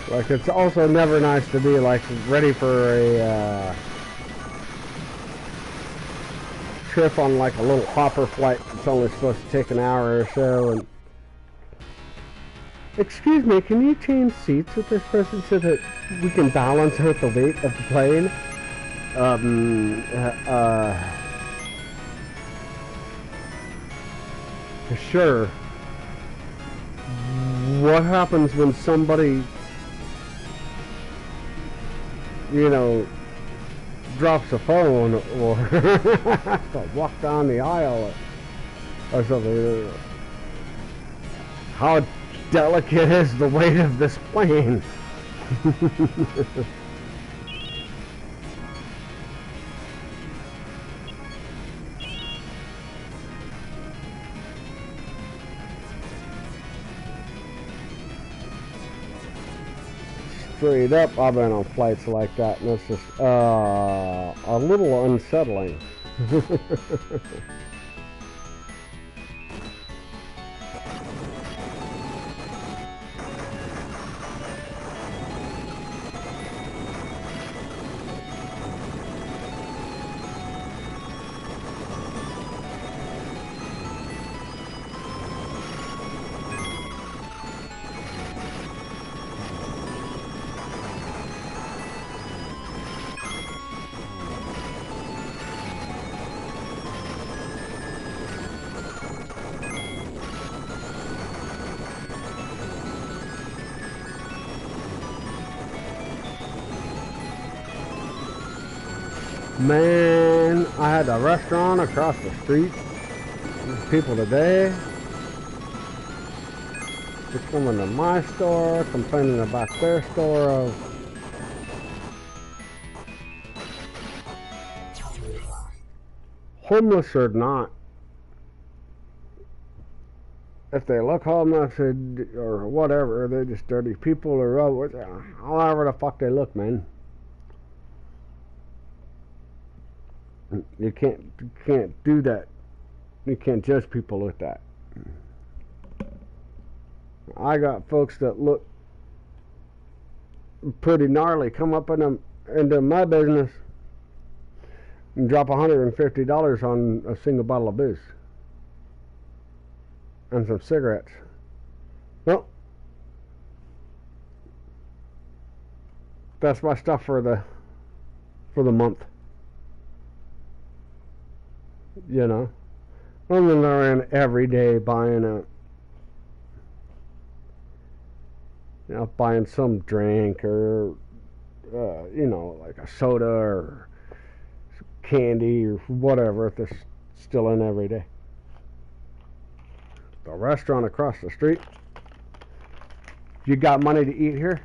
Like, it's also never nice to be like ready for a trip on like a little hopper flight that's only supposed to take an hour or so, and excuse me, can you change seats with this person so that we can balance out the weight of the plane? Sure. What happens when somebody, you know, drops a phone or has to walk down the aisle or something? How delicate is the weight of this plane? Straight up, I've been on flights like that, and it's just a little unsettling. Man, I had a restaurant across the street. These people today just coming to my store, complaining about their store of homeless or not. If they look homeless or whatever, they're just dirty people or however the fuck they look, man. You can't do that. You can't judge people with that. I got folks that look pretty gnarly come up into my business and drop $150 on a single bottle of booze and some cigarettes. Well, that's my stuff for the month. You know, I'm going around every day buying buying some drink or like a soda or candy or whatever if they're still in every day. The restaurant across the street. You got money to eat here?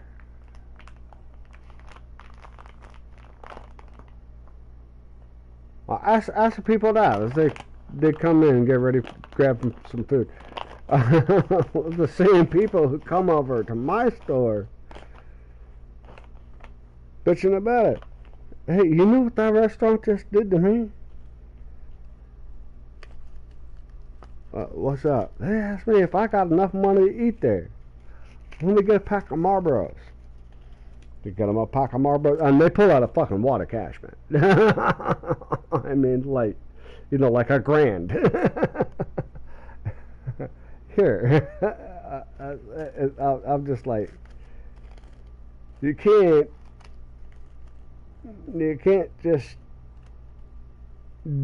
Well, ask the people that as they come in and get ready to grab some food. The same people who come over to my store bitching about it. Hey, you know what that restaurant just did to me? What's up? They asked me if I got enough money to eat there. Let me get a pack of Marlboros. They get them a pack of Marlboros, and they pull out a fucking wad of cash, man. I mean, like a grand. Here, I'm just like, you can't just,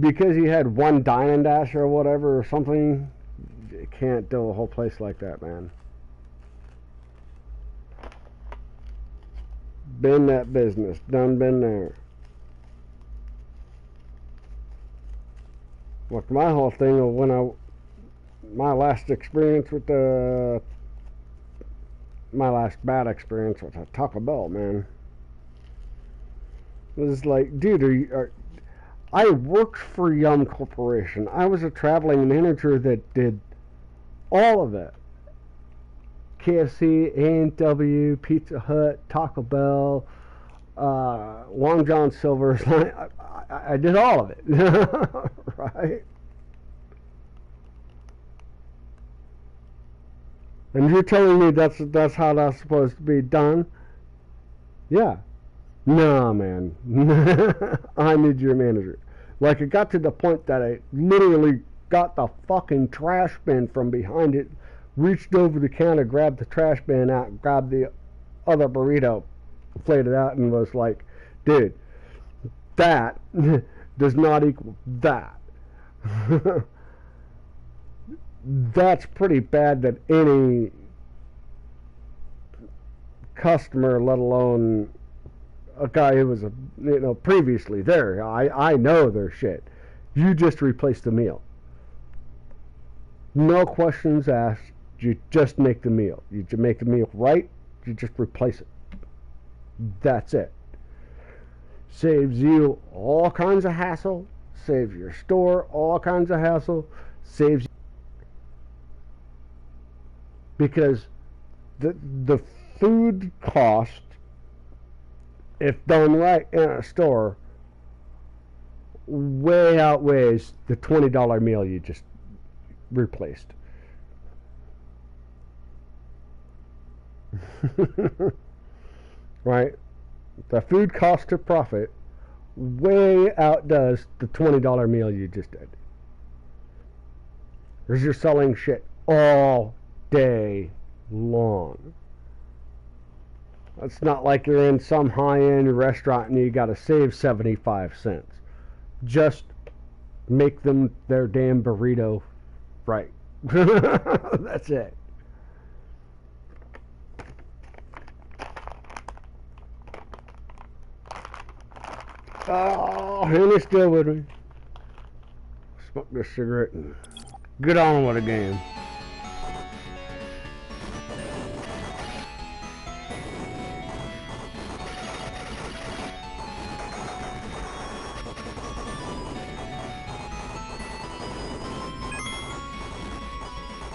because you had one dine and dash or whatever or something, you can't do a whole place like that, man. Been that business, done been there. Look, my whole thing of my last experience with my last bad experience with a Taco Bell, man. It was like, dude, I worked for Yum Corporation. I was a traveling manager that did all of it. KFC, A&W, Pizza Hut, Taco Bell, Long John Silver's. I did all of it, right? And you're telling me that's how that's supposed to be done? Yeah. No, man. I need your manager. Like, it got to the point that I literally got the fucking trash bin from behind it, reached over the counter, grabbed the trash bin out, grabbed the other burrito, played it out, and was like, dude, that does not equal that. That's pretty bad that any customer, let alone a guy who was previously there, I know their shit. You just replace the meal. No questions asked. You just make the meal. You just make the meal right. You just replace it. That's it. Saves you all kinds of hassle. Saves your store all kinds of hassle. Saves you, because the food cost, if done right in a store, way outweighs the $20 meal you just replaced. Right? The food cost to profit way outdoes the $20 meal you just did. Because you're selling shit all day long. It's not like you're in some high-end restaurant and you got to save 75 cents. Just make them their damn burrito right. That's it. Oh, Henry's still with me. Smoke this cigarette and get on with the game.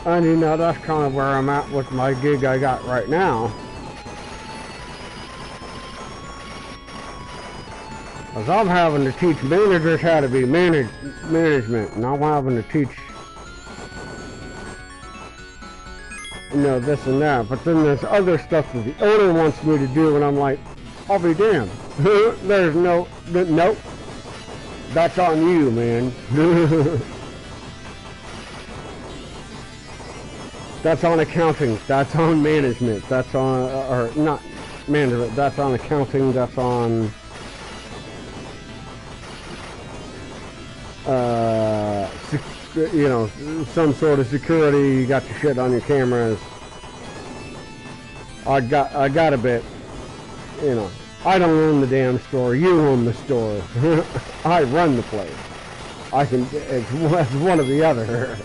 And you know, that's kind of where I'm at with my gig I got right now. Because I'm having to teach managers how to be management, and I'm having to teach, you know, this and that. But then there's other stuff that the owner wants me to do, and I'm like, I'll be damned. There's nope. That's on you, man. That's on accounting. That's on management. That's on, or not management. That's on accounting. That's on, you know, some sort of security. You got your shit on your cameras. I got a bit, you know. I don't own the damn store. You own the store. I run the place. I can. It's one or the other.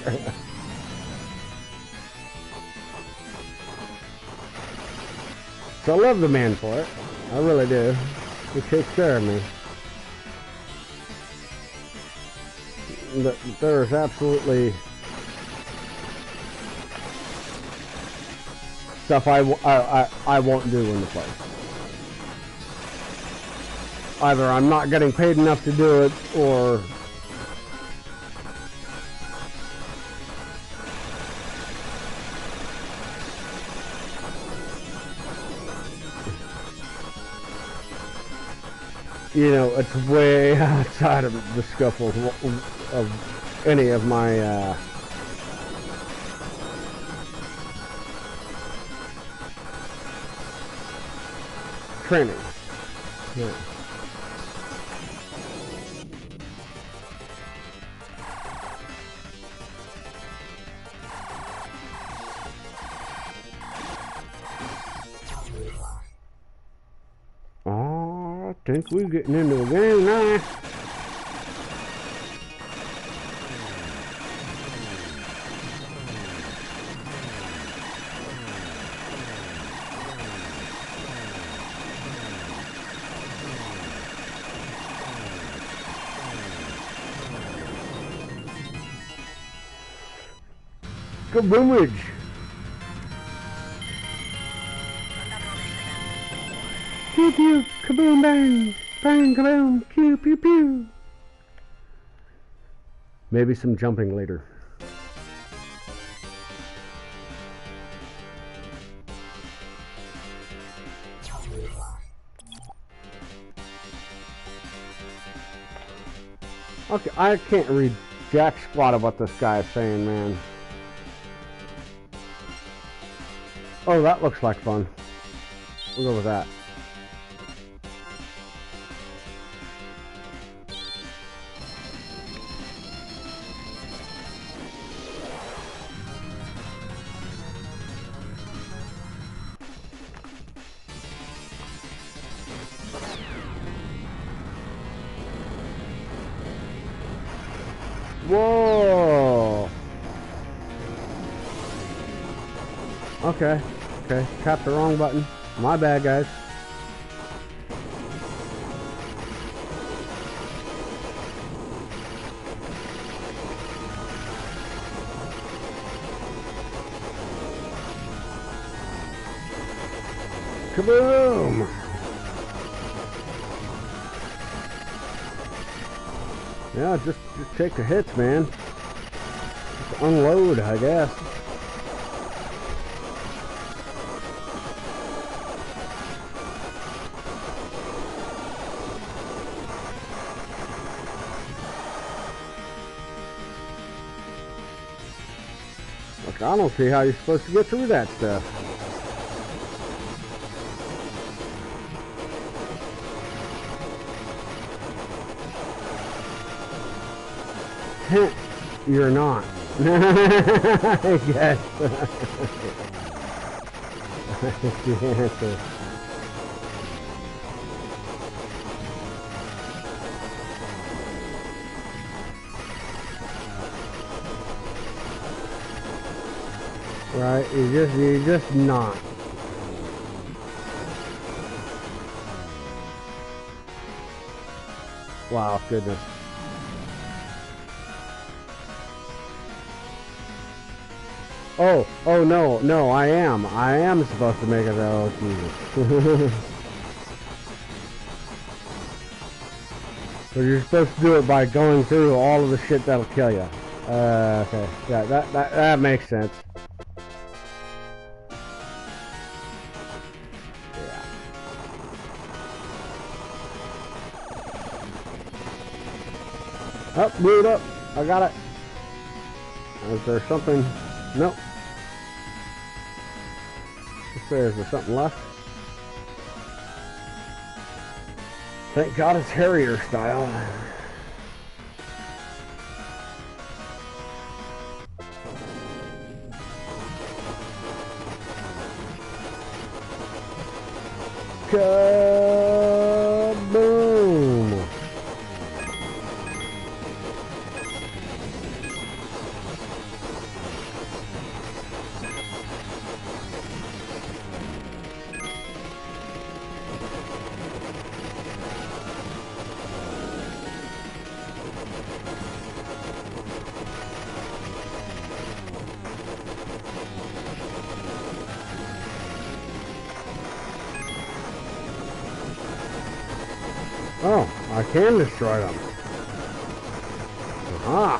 So I love the man for it. I really do. He takes care of me. There's absolutely stuff I won't do in the place. Either I'm not getting paid enough to do it, or you know, it's way outside of the scope of any of my training. Yeah. I think we're getting into a game now. Kaboomage! Pew pew, kaboom bang, bang kaboom, pew pew pew. Maybe some jumping later. Okay, I can't read jack squat of what this guy is saying, man. Oh, that looks like fun. We'll go with that. Whoa! Okay, tapped the wrong button. My bad, guys. Kaboom! Yeah, just take the hits, man. Just unload, I guess. Look, I don't see how you're supposed to get through that stuff. You're not. Yes. That's the answer. Right? You're just not. Wow, goodness. Oh no, I am supposed to make it though, Jesus. So you're supposed to do it by going through all of the shit that'll kill you. Okay. Yeah, that makes sense. Yeah. Oh, blew it up. I got it. Is there something? Nope. Let's see, is there something left? Thank God it's Harrier style. Kaboom! Oh, I can destroy them. Aha!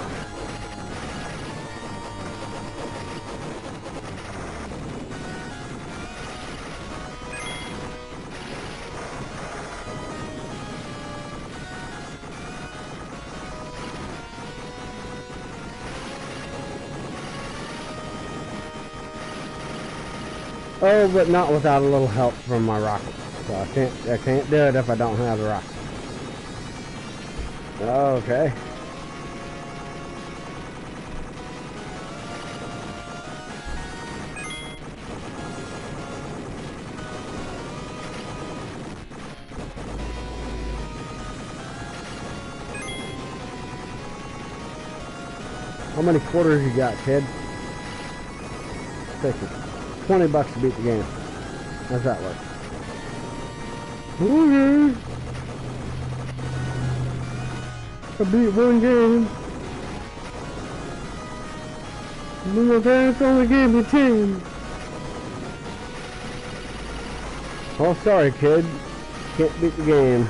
Oh, but not without a little help from my rocket. So I can't do it if I don't have the rocket. Okay. How many quarters you got, kid? Take it. $20 to beat the game. How's that work? Okay. I beat one game. My parents only gave me 10. Oh, sorry, kid. Can't beat the game.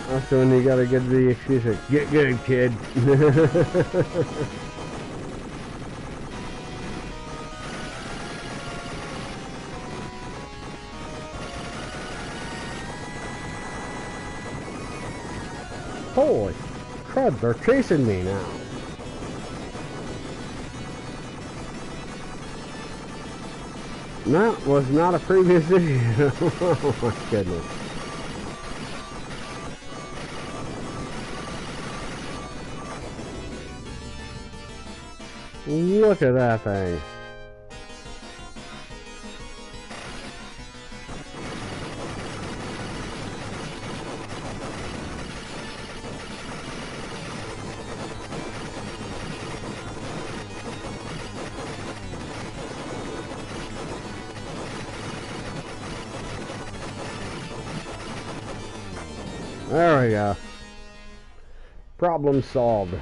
Also, when you gotta get the excuse of, get good, kid. Holy crud, they're chasing me now. That was not a previous issue. Oh my goodness. Look at that thing. There we go. Problem solved.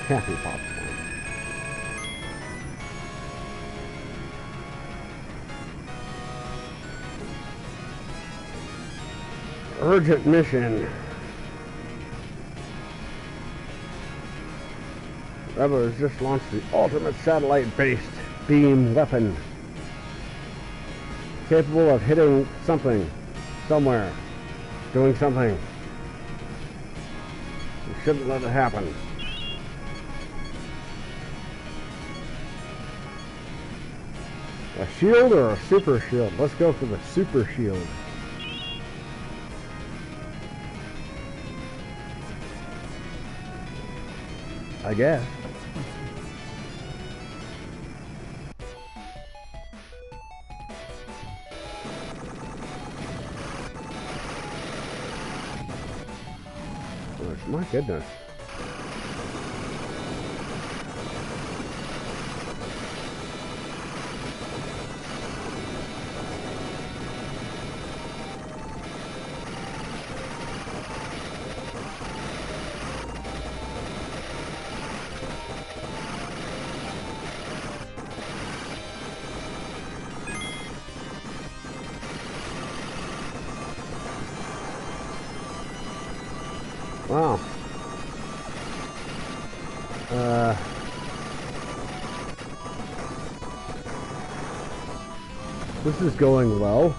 Happy popcorn. Urgent mission. Rebels just launched the ultimate satellite-based beam weapon, capable of hitting something, somewhere, doing something. We shouldn't let it happen. A shield or a super shield? Let's go for the super shield. I guess. My goodness. Wow. This is going well.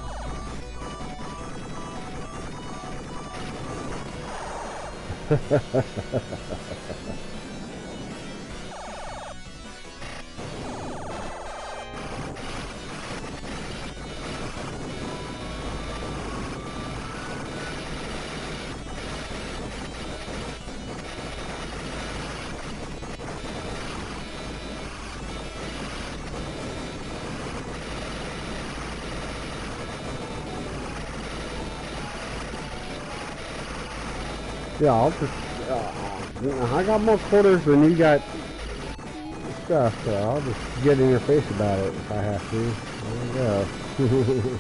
Yeah, I'll just, I got more quarters than you got stuff, so I'll just get in your face about it if I have to. There we go.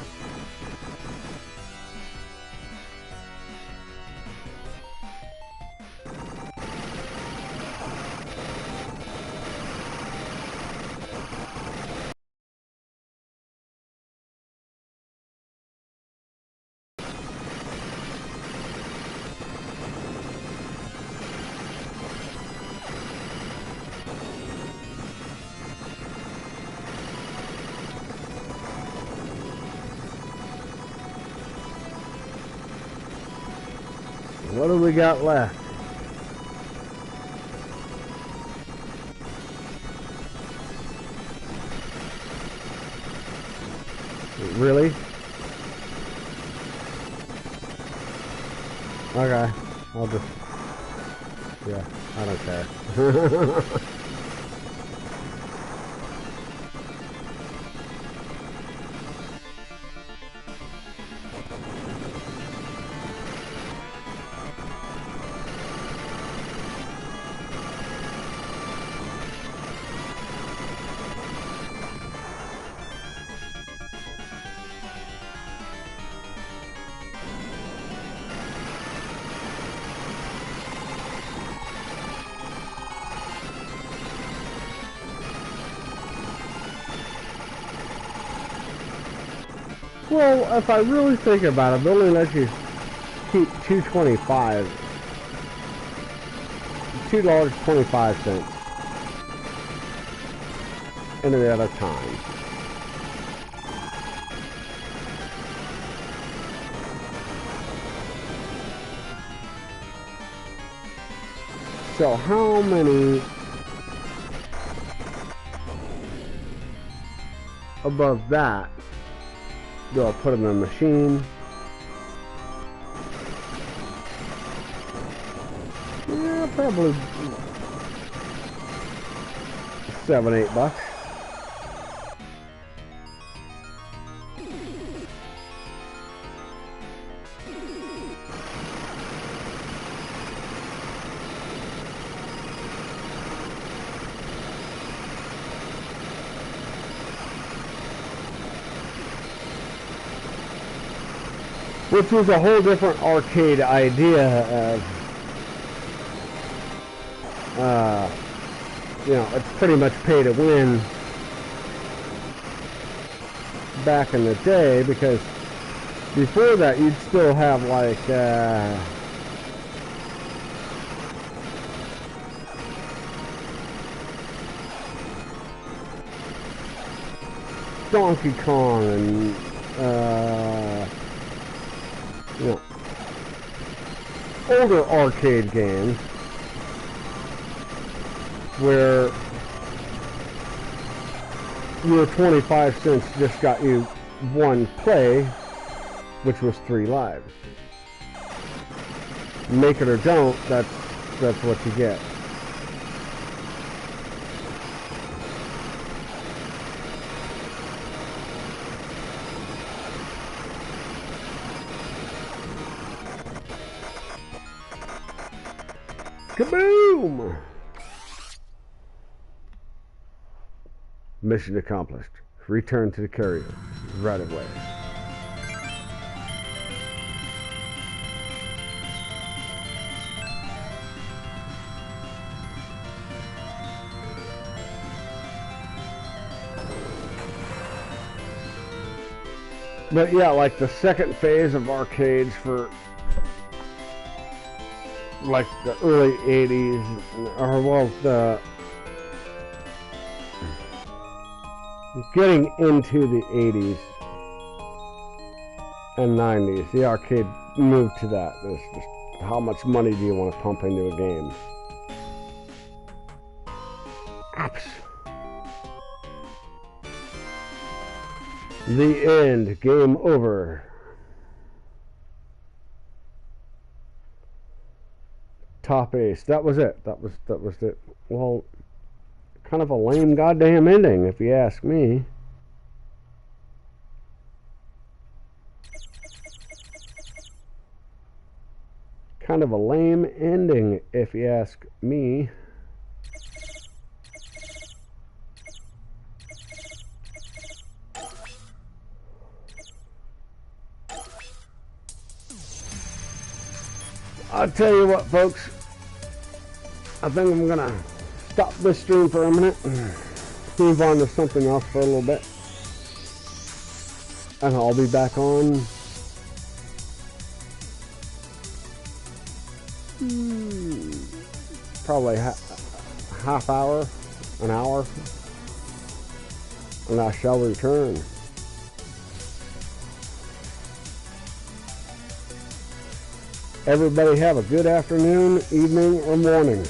What do we got left? Really? Okay, I'll just, yeah, I don't care. Well, if I really think about it, they only let you keep $2.25 any other time. So how many above that do I put in the machine? Yeah, probably $7, $8. Which was a whole different arcade idea of, you know, it's pretty much pay to win back in the day, because before that you'd still have like, Donkey Kong and, you know, older arcade games where your 25 cents just got you one play, which was 3 lives. Make it or don't, that's what you get. Kaboom! Mission accomplished. Return to the carrier right away. But yeah, like the second phase of arcades for like the early 80s, or well, the getting into the 80s and 90s, the arcade moved to that. It's just how much money do you want to pump into a game? Apps. The end. Game over. Top ace. That was it. That was it. Well, kind of a lame goddamn ending, if you ask me. Kind of a lame ending, if you ask me. I'll tell you what, folks. I think I'm gonna stop this stream for a minute and move on to something else for a little bit. And I'll be back on probably half hour, an hour, and I shall return. Everybody have a good afternoon, evening, or morning.